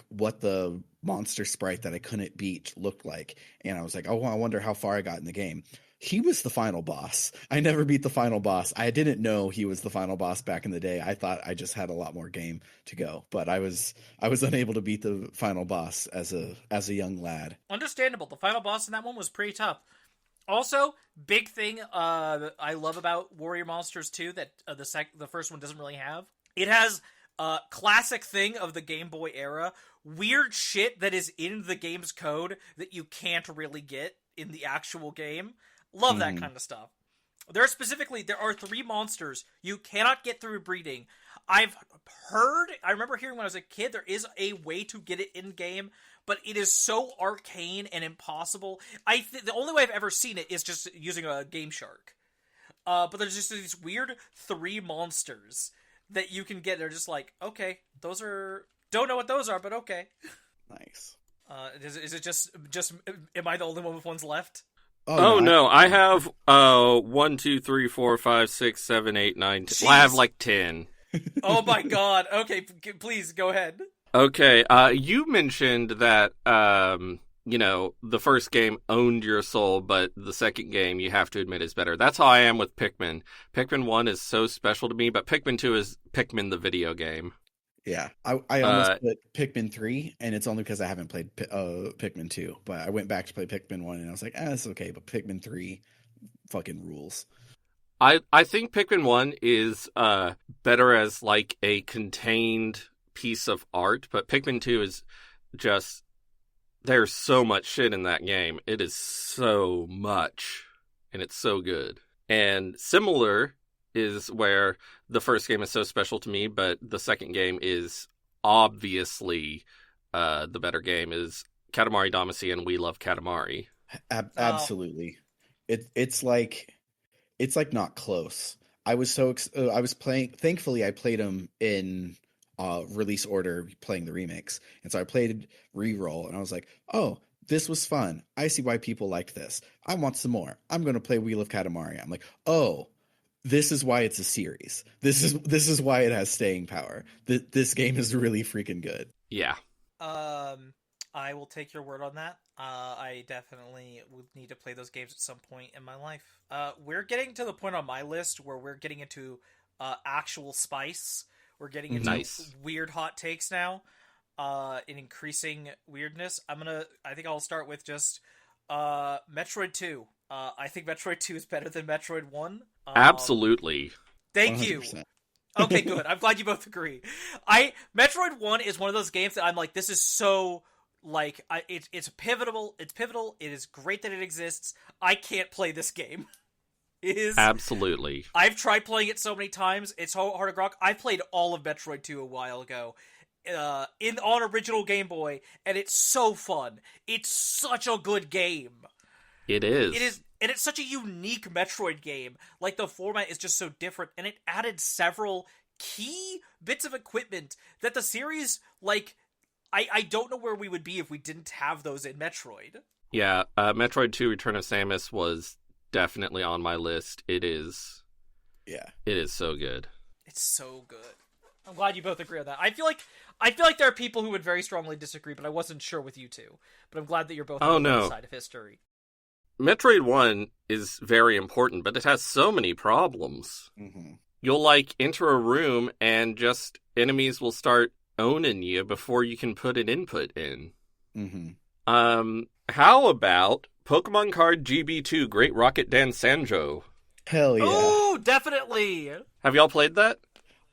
what the monster sprite that I couldn't beat looked like, and I was like, oh, I wonder how far I got in the game. He was the final boss. I never beat the final boss. I didn't know he was the final boss back in the day. I thought I just had a lot more game to go, but I was unable to beat the final boss as a young lad. Understandable. The final boss in that one was pretty tough. Also, big thing I love about Warrior Monsters 2 that the first one doesn't really have. It has a classic thing of the Game Boy era, weird shit that is in the game's code that you can't really get in the actual game. Love that kind of stuff. There are 3 monsters you cannot get through breeding. I remember hearing when I was a kid, there is a way to get it in game, but it is so arcane and impossible. The only way I've ever seen it is just using a Game Shark. But there's just these weird 3 monsters that you can get. They're just okay, those are, don't know what those are, but okay. Nice. Is it just am I the only one with ones left? Oh no, I have 1, 2, 3, 4, 5, 6, 7, 8, 9, 10. Well, I have 10. Oh my god. Okay, please go ahead. Okay, you mentioned that the first game owned your soul, but the second game you have to admit is better. That's how I am with Pikmin. Pikmin 1 is so special to me, but Pikmin 2 is Pikmin the video game. Yeah, I almost put Pikmin 3, and it's only because I haven't played Pikmin 2. But I went back to play Pikmin 1, and I was like, it's okay, but Pikmin 3 fucking rules. I think Pikmin 1 is better as a contained piece of art, but Pikmin 2 is just, there's so much shit in that game. It is so much, and it's so good. And similar is where the first game is so special to me, but the second game is obviously the better game, is Katamari Damacy and We Love Katamari. Absolutely. It's like not close. I was playing, thankfully I played them in release order, playing the remakes, and so I played Reroll, and I was like, oh, this was fun. I see why people liked this. I want some more. I'm going to play We Love Katamari. I'm like, oh, this is why it's a series. This is why it has staying power. This game is really freaking good. Yeah. I will take your word on that. I definitely would need to play those games at some point in my life. We're getting to the point on my list where we're getting into actual spice. We're getting into weird hot takes now. In increasing weirdness. I think I'll start with just Metroid 2. I think Metroid 2 is better than Metroid 1. Absolutely. Thank 100%. you. Okay, good. I'm glad you both agree. Metroid 1 is one of those games that I'm like, this is so, it's pivotal. It's pivotal. It is great that it exists. I can't play this game. It is. Absolutely. I've tried playing it so many times. It's so hard to rock. I played all of Metroid 2 a while ago. On original Game Boy, and it's so fun. It's such a good game. It is. It is, and it's such a unique Metroid game. The format is just so different, and it added several key bits of equipment that the series, I don't know where we would be if we didn't have those in Metroid. Yeah, Metroid 2 Return of Samus was definitely on my list. It is. Yeah. It is so good. It's so good. I'm glad you both agree on that. I feel like there are people who would very strongly disagree, but I wasn't sure with you two. But I'm glad that you're both on the side of history. Metroid 1 is very important, but it has so many problems. Mm-hmm. You'll, enter a room and just enemies will start owning you before you can put an input in. Mm-hmm. How about Pokemon Card GB2 Great Rocket Dance Sanjo. Hell yeah. Oh, definitely. Have y'all played that?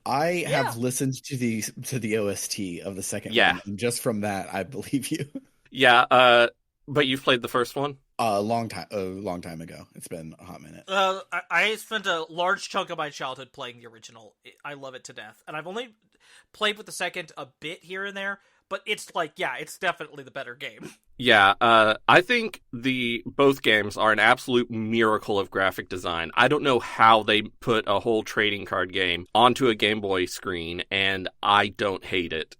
I have listened to the OST of the second one, and just from that, I believe you. Yeah, but you've played the first one? A long time ago. It's been a hot minute. I spent a large chunk of my childhood playing the original. I love it to death. And I've only played with the second a bit here and there, but it's like, yeah, it's definitely the better game. Yeah, I think both games are an absolute miracle of graphic design. I don't know how they put a whole trading card game onto a Game Boy screen, and I don't hate it.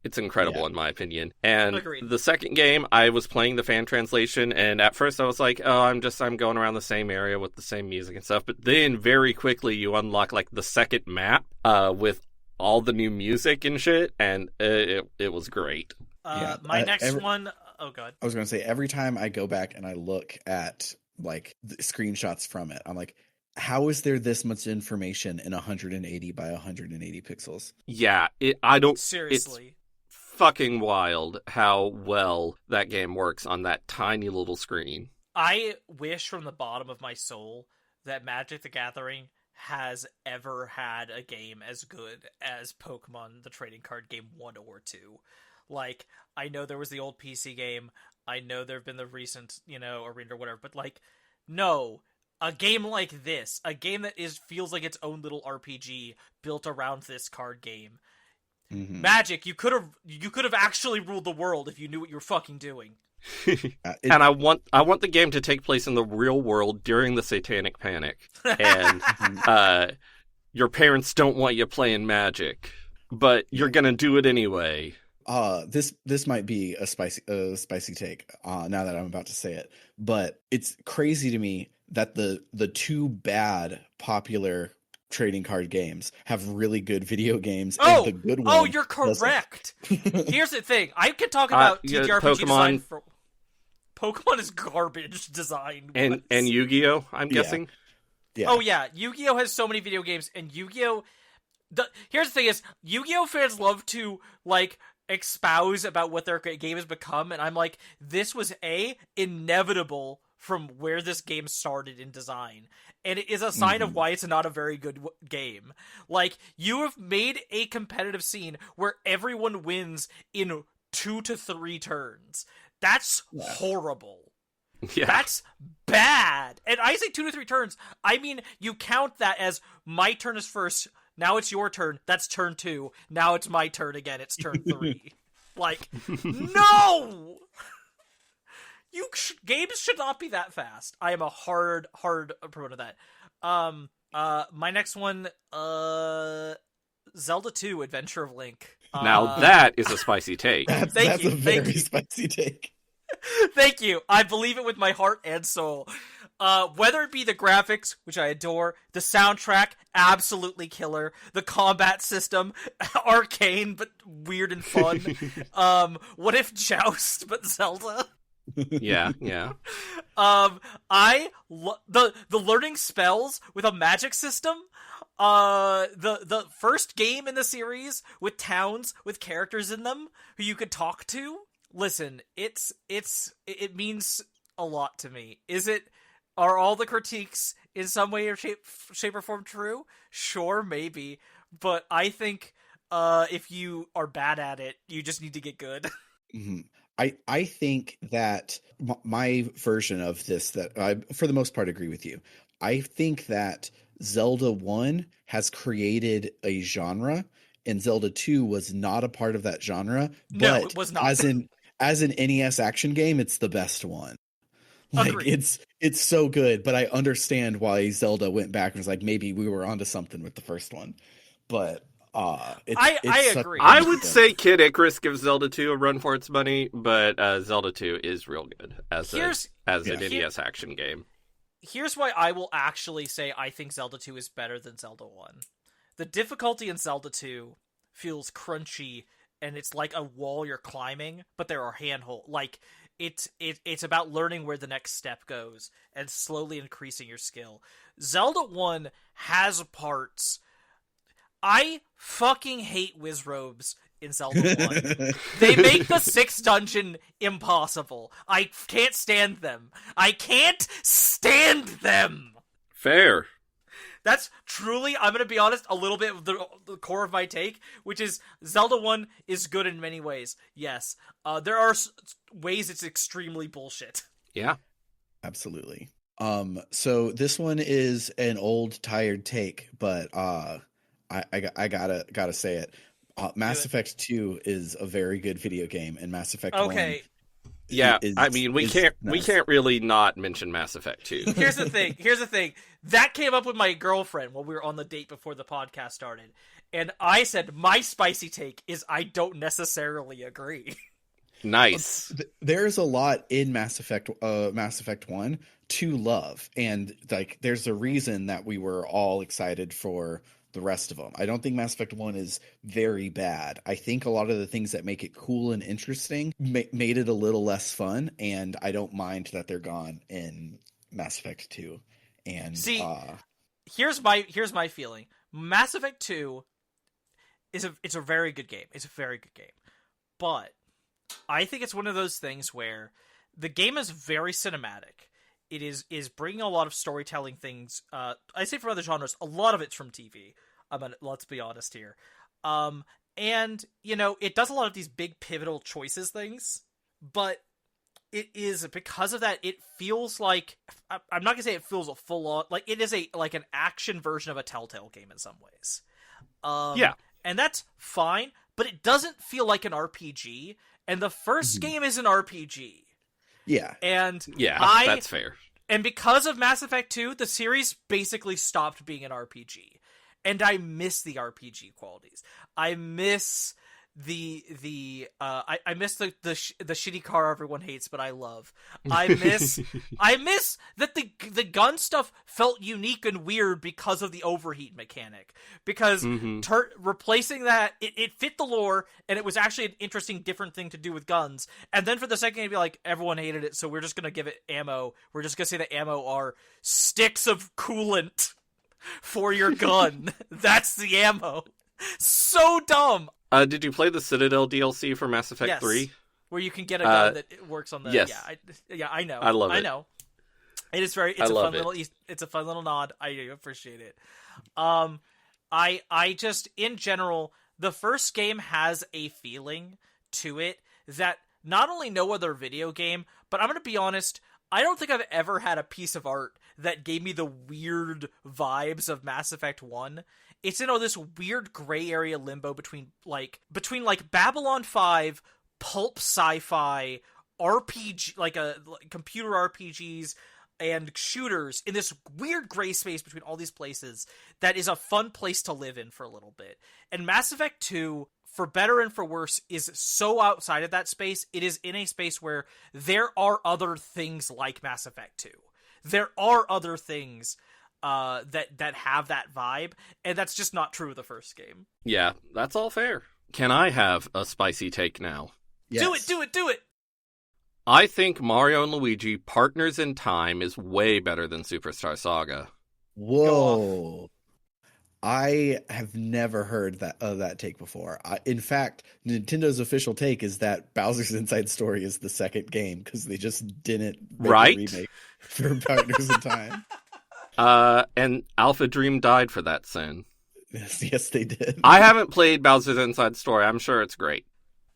It's incredible in my opinion. And Agreed. The second game, I was playing the fan translation, and at first I was like, oh, I'm going around the same area with the same music and stuff. But then very quickly you unlock like the second map with all the new music and shit, and it was great. My next one... Oh, God. I was going to say, every time I go back and I look at like the screenshots from it, I'm like, how is there this much information in 180 by 180 pixels? Yeah, seriously. It's fucking wild how well that game works on that tiny little screen. I wish from the bottom of my soul that Magic the Gathering has ever had a game as good as Pokemon the Trading Card Game 1 or 2. Like, I know there was the old PC game, I know there have been the recent, Arena or whatever, but like, no, a game like this, a game that feels like its own little RPG built around this card game. Mm-hmm. Magic, you could have actually ruled the world if you knew what you were fucking doing. And I want the game to take place in the real world during the Satanic Panic, and your parents don't want you playing Magic, but you're gonna do it anyway. This might be a spicy take. Now that I'm about to say it, but it's crazy to me that the two bad popular trading card games have really good video games. And the good one. Oh, you're correct. Here's the thing: I could talk about TTRPG design for Pokemon is garbage design, and Yu-Gi-Oh. I'm guessing. Yeah. Oh yeah, Yu-Gi-Oh has so many video games, and Yu-Gi-Oh. Here's the thing: is Yu-Gi-Oh fans love to like espouse about what their game has become, and I'm like, this was inevitable from where this game started in design, and it is a sign of why it's not a very good game. Like, you have made a competitive scene where everyone wins in 2 to 3 turns. That's horrible. Yeah. That's bad. And I say 2 to 3 turns, I mean, you count that as my turn is first, now it's your turn, that's turn 2, now it's my turn again, it's turn 3. Like, no! Games should not be that fast. I am a hard proponent of that. My next one, Zelda 2: Adventure of Link. Now that is a spicy take. That's a very spicy take. Thank you. I believe it with my heart and soul. Whether it be the graphics, which I adore, the soundtrack, absolutely killer, the combat system, arcane but weird and fun. What if Joust but Zelda? Yeah. The learning spells with a magic system. The first game in the series with towns with characters in them who you could talk to. Listen, it means a lot to me. Are all the critiques in some way or shape or form true? Sure, maybe, but I think if you are bad at it, you just need to get good. Mm-hmm. I think that my version of this, that I, for the most part, agree with you. I think that Zelda 1 has created a genre, and Zelda 2 was not a part of that genre. No, but it was not. As an NES action game, it's the best one. Like, Agreed. it's so good, but I understand why Zelda went back and was like, maybe we were onto something with the first one. But I agree. I would say Kid Icarus gives Zelda 2 a run for its money, but Zelda 2 is real good as an NES action game. Here's why I will actually say I think Zelda 2 is better than Zelda 1. The difficulty in Zelda 2 feels crunchy, and it's like a wall you're climbing, but there are handholds. Like, it's about learning where the next step goes and slowly increasing your skill. Zelda 1 has parts. I fucking hate Wizrobes in Zelda 1. They make the 6th dungeon impossible. I can't stand them. I can't stand them! Fair. That's truly, I'm going to be honest, a little bit of the core of my take, which is Zelda 1 is good in many ways. Yes. There are ways it's extremely bullshit. Yeah. Absolutely. So this one is an old, tired take, but I gotta say it. Mass Effect 2 is a very good video game, and Mass Effect 1. Yeah, I mean, we can't really not mention Mass Effect 2. Here's the thing. That came up with my girlfriend when we were on the date before the podcast started. And I said, my spicy take is I don't necessarily agree. Nice. There's a lot in Mass Effect 1 to love. And like, there's a reason that we were all excited for the rest of them. I don't think Mass Effect 1 is very bad. I think a lot of the things that make it cool and interesting made it a little less fun, and I don't mind that they're gone in Mass Effect 2. And see, here's my feeling. Mass Effect 2 it's a very good game. It's a very good game. But I think it's one of those things where the game is very cinematic. It is bringing a lot of storytelling things. I say from other genres, a lot of it's from TV. Let's be honest here. And, it does a lot of these big pivotal choices things, but it is, because of that, it feels like, I'm not gonna say it feels a full-on, like, it is an action version of a Telltale game in some ways. Yeah. And that's fine, but it doesn't feel like an RPG, and the first game is an RPG. Yeah. And yeah, that's fair. And because of Mass Effect 2, the series basically stopped being an RPG. And I miss the RPG qualities. I miss I miss the shitty car everyone hates, but I love. I miss that the gun stuff felt unique and weird because of the overheat mechanic. Because replacing that, it fit the lore, and it was actually an interesting, different thing to do with guns. And then for the second, it'd be like, everyone hated it, so we're just gonna give it ammo. We're just gonna say that ammo are sticks of coolant for your gun. That's the ammo. So dumb. Did you play the Citadel DLC for Mass Effect 3? Where you can get a gun that works on the... Yes. Yeah, I know. I love it. I know. It's a fun little nod. I appreciate it. I just, in general, the first game has a feeling to it that not only no other video game, but I'm going to be honest, I don't think I've ever had a piece of art that gave me the weird vibes of Mass Effect 1. It's in this weird gray area limbo between Babylon 5, pulp sci-fi, RPG, like computer RPGs, and shooters, in this weird gray space between all these places that is a fun place to live in for a little bit. And Mass Effect 2, for better and for worse, is so outside of that space. It is in a space where there are other things like Mass Effect 2. There are other things that have that vibe, and that's just not true of the first game. Yeah, that's all fair. Can I have a spicy take now? Yes. Do it! I think Mario and Luigi Partners in Time is way better than Superstar Saga. Whoa. I have never heard that take before. In fact, Nintendo's official take is that Bowser's Inside Story is the second game because they just didn't make a remake for Partners in Time. And Alpha Dream died for that sin. Yes, they did. I haven't played Bowser's Inside Story. I'm sure it's great.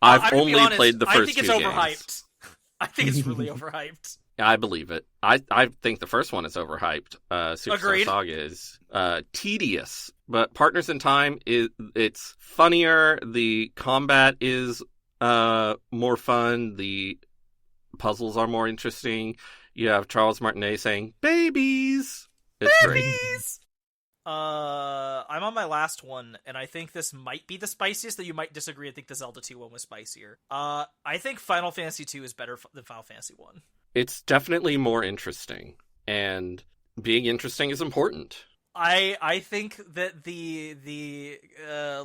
I've only played the first two games. I think it's overhyped. I think it's really overhyped. I believe it. I think the first one is overhyped. Superstar Saga is tedious, but Partners in Time it's funnier. The combat is more fun. The puzzles are more interesting. You have Charles Martinet saying "babies." It's great. I'm on my last one, and I think this might be the spiciest, that you might disagree. I think the Zelda 2 one was spicier. I think Final Fantasy 2 is better than Final Fantasy 1. It's definitely more interesting, and being interesting is important. I think that the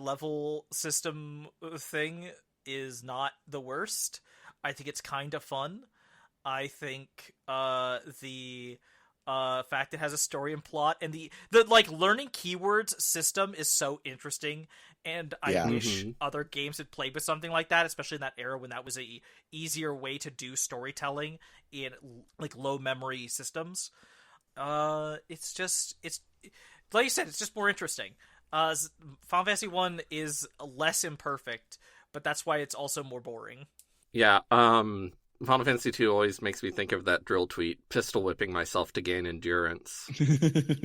level system thing is not the worst. I think it's kind of fun. I think the fact it has a story and plot, and the like learning keywords system is so interesting, and I wish other games had played with something like that, especially in that era when that was a easier way to do storytelling in like low memory systems. It's like you said, it's just more interesting. Final Fantasy 1 is less imperfect, but that's why it's also more boring. Yeah, Final Fantasy 2 always makes me think of that drill tweet, pistol whipping myself to gain endurance. The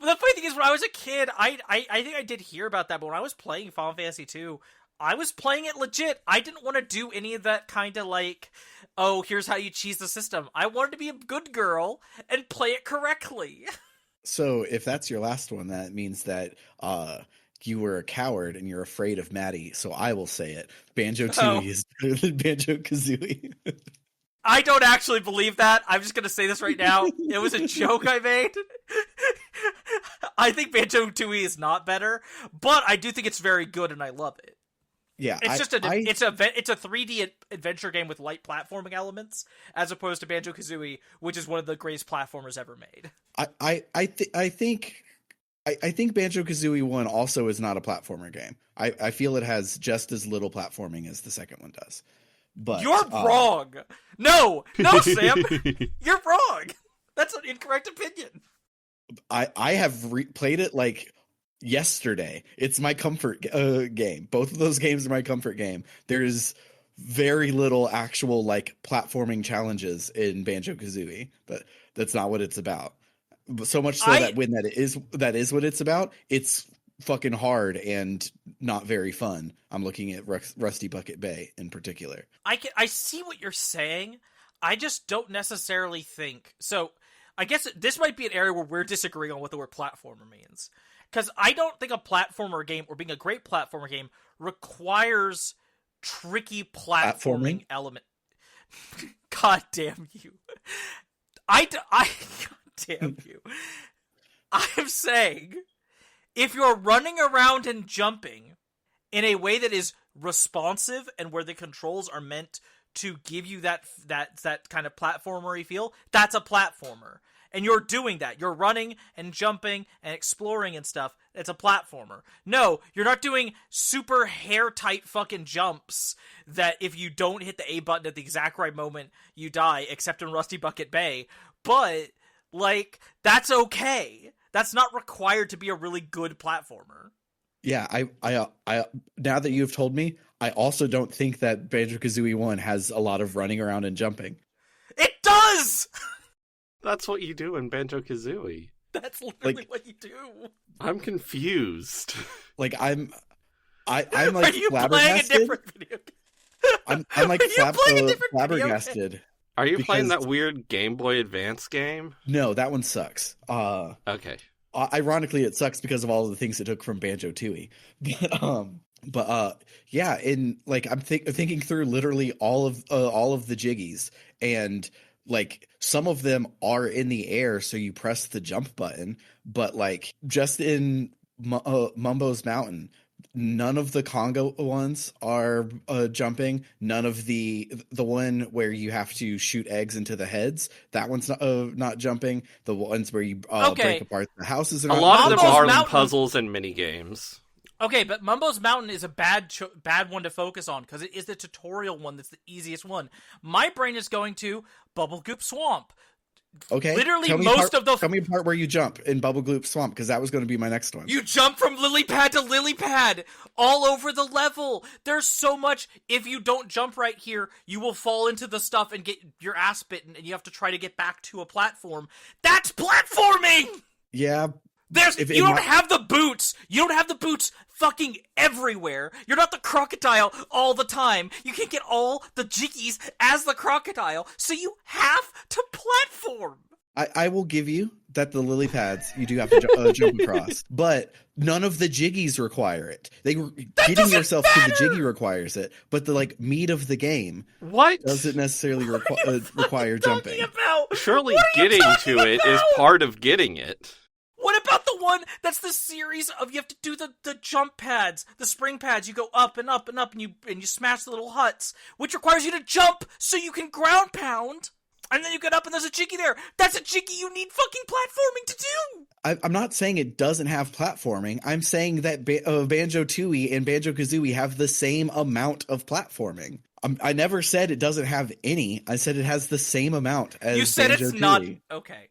funny thing is, when I was a kid, I think I did hear about that, but when I was playing Final Fantasy 2, I was playing it legit. I didn't want to do any of that kind of like, oh, here's how you cheese the system. I wanted to be a good girl and play it correctly. So if that's your last one, that means that you were a coward and you're afraid of Maddie. So I will say it. Banjo-Tooie is better than Banjo-Kazooie. I don't actually believe that. I'm just going to say this right now. It was a joke I made. I think Banjo-Tooie is not better, but I do think it's very good and I love it. Yeah, it's it's a 3D adventure game with light platforming elements, as opposed to Banjo-Kazooie, which is one of the greatest platformers ever made. I think Banjo-Kazooie 1 also is not a platformer game. I feel it has just as little platforming as the second one does. But you're wrong. No, Sam, you're wrong. That's an incorrect opinion. I have played it like yesterday. It's my comfort game. Both of those games are my comfort game. There's very little actual like platforming challenges in Banjo-Kazooie, but that's not what it's about. So much so that when that is what it's about, it's fucking hard and not very fun. I'm looking at Rusty Bucket Bay in particular. I see what you're saying. I just don't necessarily think so. I guess this might be an area where we're disagreeing on what the word platformer means. Because I don't think a platformer game, or being a great platformer game, requires tricky platforming element. God damn you. God damn you. I'm saying, if you're running around and jumping in a way that is responsive and where the controls are meant to give you that kind of platformery feel, that's a platformer. And you're doing that. You're running and jumping and exploring and stuff. It's a platformer. No, you're not doing super hair-tight fucking jumps that if you don't hit the A button at the exact right moment, you die, except in Rusty Bucket Bay. But, like, that's okay. That's not required to be a really good platformer. Yeah, I now that you've told me, I also don't think that Banjo-Kazooie 1 has a lot of running around and jumping. It does! That's what you do in Banjo-Kazooie. That's literally what you do. I'm confused. Like I'm like Are you flabbergasted. playing a different video game? I'm like flabbergasted. Are you playing that weird Game Boy Advance game? No, that one sucks. Okay. Ironically, it sucks because of all of the things it took from Banjo-Tooie. But yeah, in like I'm thinking through literally all of the jiggies, and like some of them are in the air, so you press the jump button. But like just in Mumbo's Mountain, none of the Congo ones are jumping. None of the one where you have to shoot eggs into the heads, that one's not jumping. The ones where you break apart the houses. A lot of them are puzzles and mini games. Okay, but Mumbo's Mountain is a bad one to focus on because it is the tutorial one that's the easiest one. My brain is going to Bubble Goop Swamp. Okay, literally tell me a part where you jump in Bubble Goop Swamp, because that was going to be my next one. You jump from lily pad to lily pad all over the level. There's so much. If you don't jump right here, you will fall into the stuff and get your ass bitten, and you have to try to get back to a platform. That's platforming! Yeah. You don't have the boots. You don't have the boots fucking everywhere. You're not the crocodile all the time. You can't get all the jiggies as the crocodile, so you have to platform. I will give you that the lily pads you do have to jump across, but none of the jiggies require it. Getting yourself to the jiggy requires it, but the like meat of the game doesn't necessarily require jumping. Surely getting to it is part of getting it. What about the one that's the series of you have to do the jump pads, the spring pads? You go up and up and up, and you smash the little huts, which requires you to jump so you can ground pound. and then you get up and there's a Chicky there. That's a Chicky you need fucking platforming to do. I'm not saying it doesn't have platforming. I'm saying that Banjo-Tooie and Banjo-Kazooie have the same amount of platforming. I never said it doesn't have any. I said it has the same amount as You said Banjo-Tooie. it's not... Okay.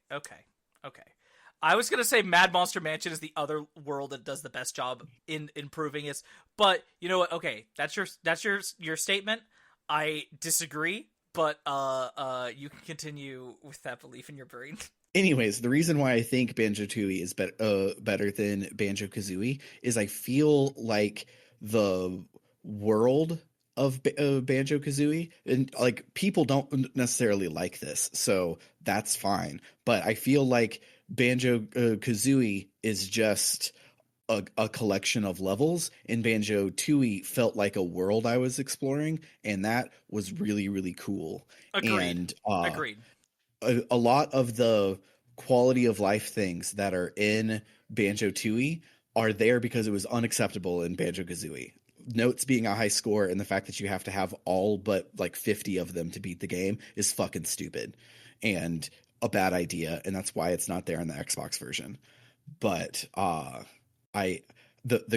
I was going to say Mad Monster Mansion is the other world that does the best job in improving it. But, you know what? Okay, that's your statement. I disagree, but you can continue with that belief in your brain. Anyways, the reason why I think Banjo-Tooie is better than Banjo-Kazooie is I feel like the world of Banjo-Kazooie, and like people don't necessarily like this, so that's fine. But I feel like Banjo-Kazooie is just a collection of levels, and Banjo-Tooie felt like a world I was exploring, and that was really, really cool. Agreed. And Agreed. A lot of the quality of life things that are in Banjo-Tooie are there because it was unacceptable in Banjo-Kazooie. Notes being a high score and the fact that you have to have all but like 50 of them to beat the game is fucking stupid and a bad idea, and that's why it's not there in the Xbox version. But the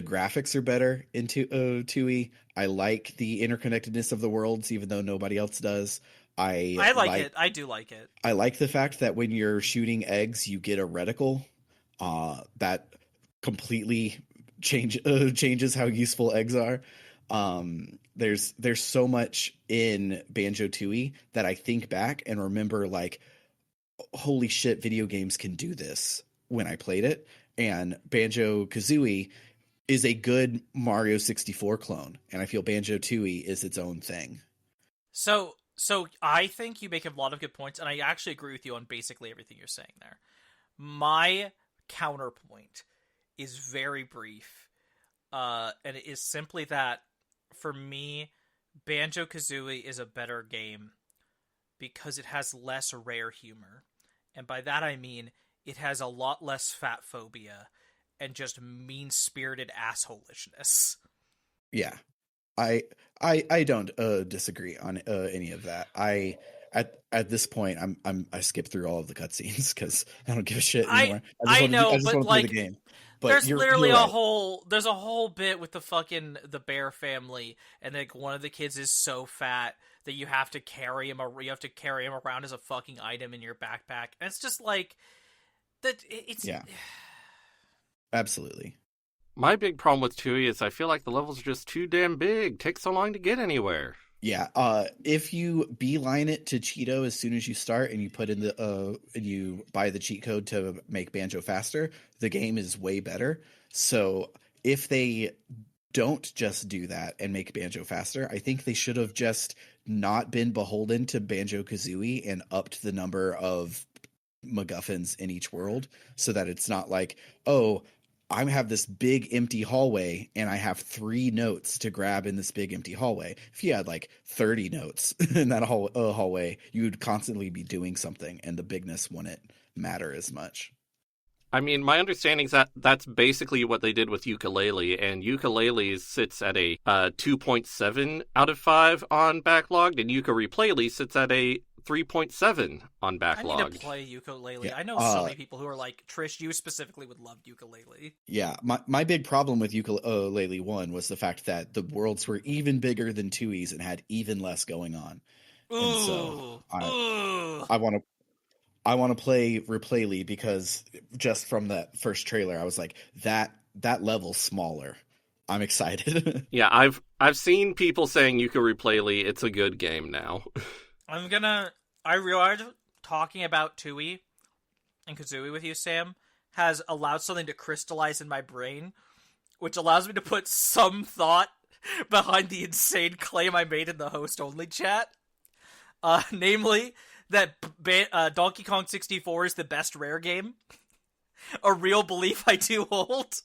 graphics are better in Tooie. I like the interconnectedness of the worlds, even though nobody else does. I like it. I do like it. I like the fact that when you're shooting eggs, you get a reticle. That completely changes how useful eggs are. There's so much in Banjo-Tooie that I think back and remember like, holy shit, video games can do this when I played it. And Banjo-Kazooie is a good Mario 64 clone, and I feel Banjo-Tooie is its own thing. So I think you make a lot of good points, and I actually agree with you on basically everything you're saying there. My counterpoint is very brief, and it is simply that, for me, Banjo-Kazooie is a better game because it has less rare humor. And by that I mean, it has a lot less fat phobia and just mean-spirited assholishness. Yeah. I don't disagree on any of that. At this point I skip through all of the cutscenes because I don't give a shit anymore. I just want to play the game. But there's literally you're right. there's a whole bit with the bear family, and like one of the kids is so fat that you have to carry him around as a fucking item in your backpack. And it's just like that. It's yeah, absolutely. My big problem with Tooie is I feel like the levels are just too damn big. Takes so long to get anywhere. Yeah, if you beeline it to Cheeto as soon as you start and you put in and you buy the cheat code to make Banjo faster, the game is way better. So if they don't just do that and make Banjo faster, I think they should have just not been beholden to Banjo-Kazooie and upped the number of MacGuffins in each world so that it's not like, oh, I have this big empty hallway and I have 3 notes to grab in this big empty hallway. If you had like 30 notes in that hallway, you would constantly be doing something and the bigness wouldn't matter as much. I mean, my understanding is that that's basically what they did with Yooka-Laylee, and Yooka-Laylee sits at a 2.7 out of 5 on Backlogged, and Yooka-Replay sits at a 3.7 on Backlogged. I need to play Yooka-Laylee. Yeah. I know so many people who are like, Trish, you specifically would love Yooka-Laylee. Yeah, my big problem with Yooka-Laylee 1 was the fact that the worlds were even bigger than Tooie's and had even less going on. Ooh, and so I want to play Replayly because just from that first trailer, I was like, that level's smaller. I'm excited. Yeah, I've seen people saying Yooka-Replay, it's a good game now. I realized talking about Tooie and Kazooie with you, Sam, has allowed something to crystallize in my brain, which allows me to put some thought behind the insane claim I made in the host-only chat. Namely, that Donkey Kong 64 is the best rare game. A real belief I do hold.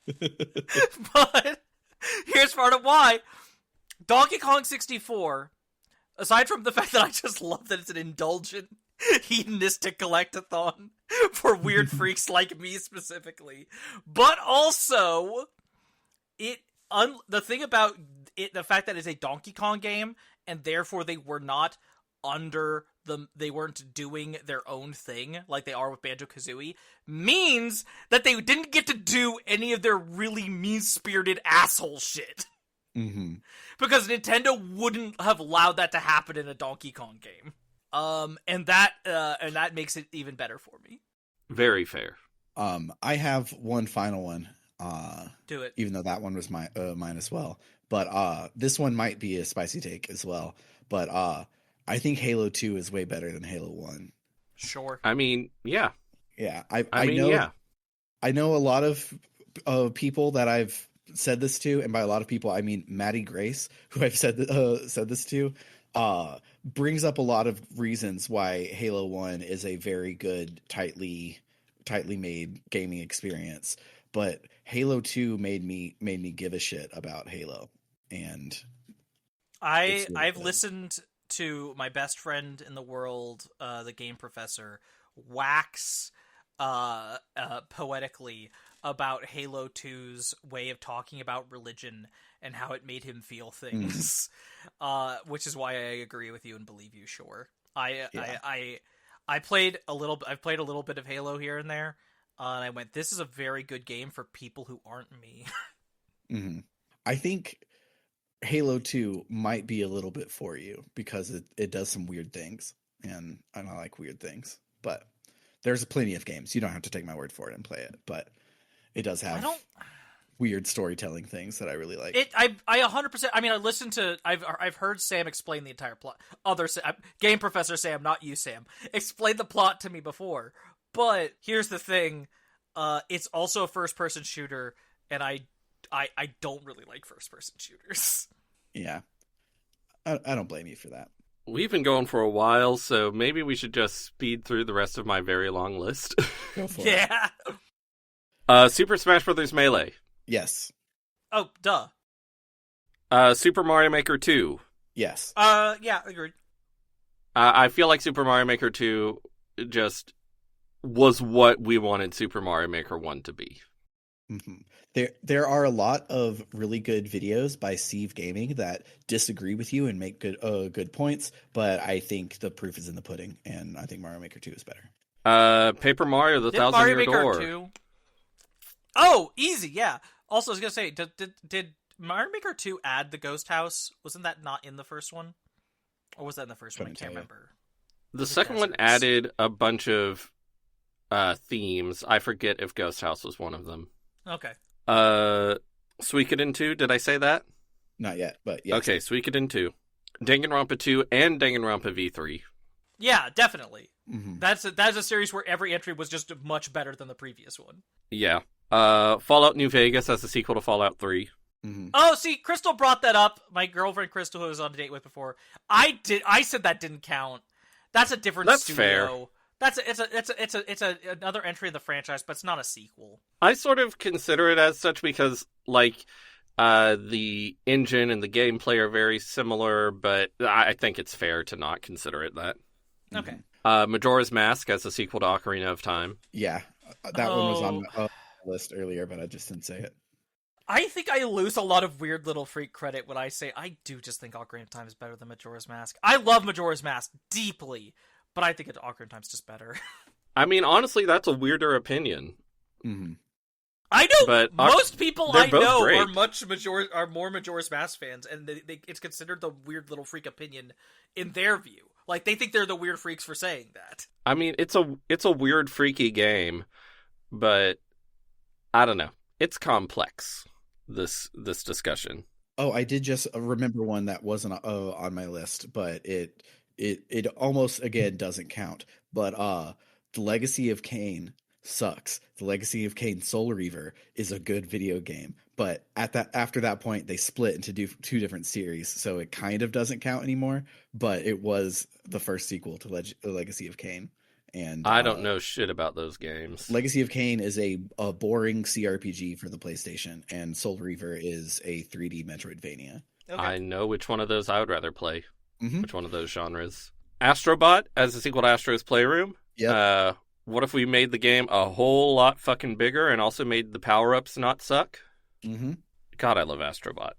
But here's part of why. Donkey Kong 64, aside from the fact that I just love that it's an indulgent, hedonistic collectathon for weird freaks like me specifically, but also the thing about it, the fact that it's a Donkey Kong game, and therefore they were not under they weren't doing their own thing like they are with Banjo-Kazooie means that they didn't get to do any of their really mean-spirited asshole shit. Mm-hmm. Because Nintendo wouldn't have allowed that to happen in a Donkey Kong game. And that makes it even better for me. Very fair. I have one final one. Do it. Even though that one was mine as well. But this one might be a spicy take as well. But I think Halo 2 is way better than Halo 1. Sure. I mean, yeah. Yeah. I mean, yeah. I know a lot of people that I've said this to, and by a lot of people I mean Maddie Grace, who I've said this to, brings up a lot of reasons why Halo 1 is a very good, tightly made gaming experience. But Halo 2 made me give a shit about Halo, and I've listened to my best friend in the world, the game professor, wax poetically about Halo 2's way of talking about religion and how it made him feel things, which is why I agree with you and believe you. Sure, I've played a little bit of Halo here and there, and I went, this is a very good game for people who aren't me. Mm-hmm. I think Halo 2 might be a little bit for you because it does some weird things, and I don't like weird things, but there's plenty of games. You don't have to take my word for it and play it, but it does have weird storytelling things that I really like. I 100%. I mean, I've heard Sam explain the entire plot. Game professor Sam, not you, Sam, explained the plot to me before. But here's the thing: it's also a first-person shooter, and I don't really like first-person shooters. Yeah, I don't blame you for that. We've been going for a while, so maybe we should just speed through the rest of my very long list. Go for it. Super Smash Bros. Melee. Yes. Oh, duh. Super Mario Maker 2. Yes. Yeah, agreed. I feel like Super Mario Maker 2 just was what we wanted Super Mario Maker 1 to be. Mm-hmm. There are a lot of really good videos by Steve Gaming that disagree with you and make good points, but I think the proof is in the pudding, and I think Mario Maker 2 is better. Paper Mario: The Thousand Mario Year Maker Door. 2... Oh, easy, yeah. Also, I was gonna say, did Mario Maker 2 add the Ghost House? Wasn't that not in the first one? Or was that in the first one? I can't remember. The second one added a bunch of themes. I forget if Ghost House was one of them. Okay. Suikoden 2, did I say that? Not yet, but yes. Okay, Suikoden 2. Danganronpa 2 and Danganronpa V3. Yeah, definitely. Mm-hmm. That's a series where every entry was just much better than the previous one. Yeah. Fallout New Vegas as a sequel to Fallout 3. Mm-hmm. Oh, see, Crystal brought that up. My girlfriend Crystal, who I was on a date with before. I said that didn't count. That's a different studio. Fair. It's another entry in the franchise, but it's not a sequel. I sort of consider it as such because, like, the engine and the gameplay are very similar, but I think it's fair to not consider it that. Okay. Majora's Mask as a sequel to Ocarina of Time. Yeah, that one was on the list earlier, but I just didn't say it. I think I lose a lot of weird little freak credit when I say I do just think Ocarina of Time is better than Majora's Mask. I love Majora's Mask deeply, but I think Ocarina of Time is just better. I mean, honestly, that's a weirder opinion. Mm-hmm. I know, but most people I know great. are more Majora's Mask fans, and it's considered the weird little freak opinion in their view. Like, they think they're the weird freaks for saying that. I mean, it's a weird, freaky game, but I don't know. It's complex, this discussion. Oh, I did just remember one that wasn't on my list, but it almost, again, doesn't count. But The Legacy of Kain sucks. The Legacy of Kain Soul Reaver is a good video game, but after that point they split into two different series, so it kind of doesn't count anymore. But it was the first sequel to Legacy of Kain, and I don't know shit about those games. Legacy of Kain is a boring CRPG for the PlayStation, and Soul Reaver is a 3D Metroidvania. Okay. I know which one of those I would rather play. Mm-hmm. Which one of those genres? Astrobot as a sequel to Astro's Playroom. Yeah. What if we made the game a whole lot fucking bigger and also made the power-ups not suck? Mm-hmm. God, I love Astrobot.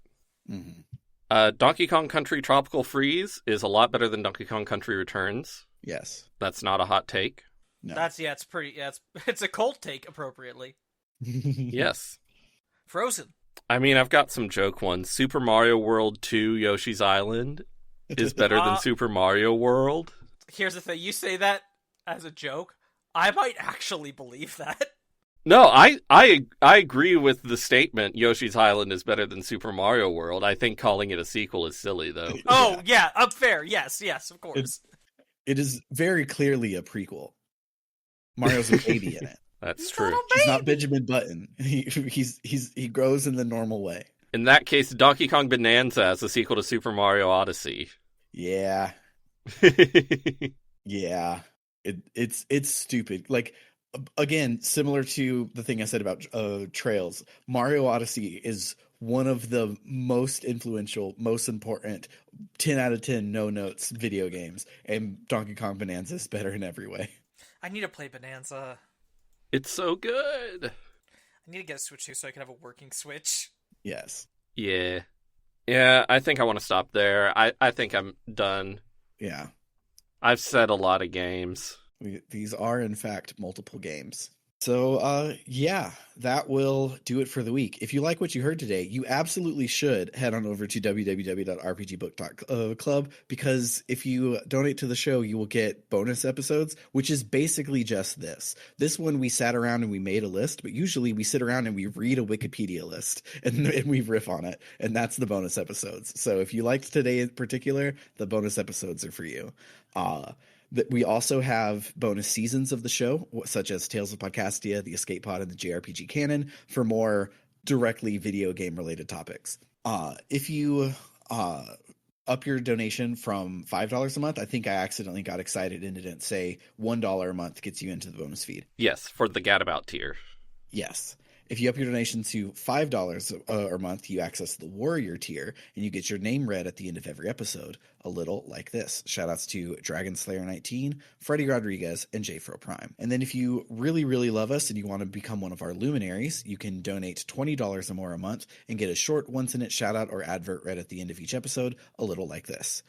Mm-hmm. Donkey Kong Country Tropical Freeze is a lot better than Donkey Kong Country Returns. Yes. That's not a hot take. No. It's pretty. Yeah, it's a cold take appropriately. Yes. Frozen. I mean, I've got some joke ones. Super Mario World 2 Yoshi's Island is better than Super Mario World. Here's the thing. You say that as a joke. I might actually believe that. No, I agree with the statement Yoshi's Island is better than Super Mario World. I think calling it a sequel is silly, though. Oh, yeah, fair. Yes, of course. It is very clearly a prequel. Mario's a baby in it. That's true. He's not Benjamin Button. He grows in the normal way. In that case, Donkey Kong Bonanza as a sequel to Super Mario Odyssey. Yeah. Yeah. It's stupid. Like, again, similar to the thing I said about Trails, Mario Odyssey is one of the most influential, most important 10 out of 10 no notes video games, and Donkey Kong Bonanza is better in every way. I need to play Bonanza. It's so good. I need to get a Switch too so I can have a working Switch. Yes. Yeah. Yeah, I think I want to stop there. I think I'm done. Yeah. I've said a lot of games. These are, in fact, multiple games. So, yeah, that will do it for the week. If you like what you heard today, you absolutely should head on over to www.rpgbook.club, because if you donate to the show, you will get bonus episodes, which is basically just this. This one, we sat around and we made a list, but usually we sit around and we read a Wikipedia list and we riff on it, and that's the bonus episodes. So if you liked today in particular, the bonus episodes are for you. We also have bonus seasons of the show, such as Tales of Podcastia, the Escape Pod, and the JRPG Canon, for more directly video game related topics. If you up your donation from $5 a month, I think I accidentally got excited and didn't say $1 a month gets you into the bonus feed. Yes, for the Gadabout tier. Yes. If you up your donation to $5 a month, you access the Warrior tier, and you get your name read at the end of every episode, a little like this. Shoutouts to Dragon Slayer 19, Freddie Rodriguez, and JFro Prime. And then if you really, really love us and you want to become one of our luminaries, you can donate $20 or more a month and get a short one-sentence shoutout or advert read at the end of each episode, a little like this.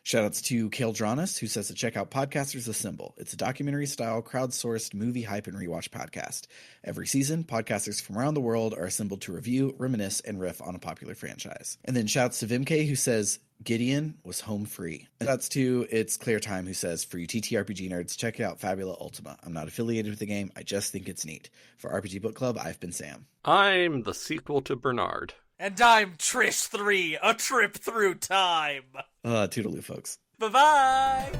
Shoutouts to Kale Dronis, who says to check out Podcasters Assemble. It's a documentary-style, crowdsourced movie hype and rewatch podcast. Every season, podcasters from around the world are assembled to review, reminisce, and riff on a popular franchise. And then shoutouts to Vimk, who says Gideon was home free. And that's to It's Clear Time, who says, for you TTRPG nerds, check out Fabula Ultima. I'm not affiliated with the game, I just think it's neat. For RPG Book Club, I've been Sam. I'm the sequel to Bernard. And I'm Trish 3, a trip through time. Toodaloo, folks. Bye-bye.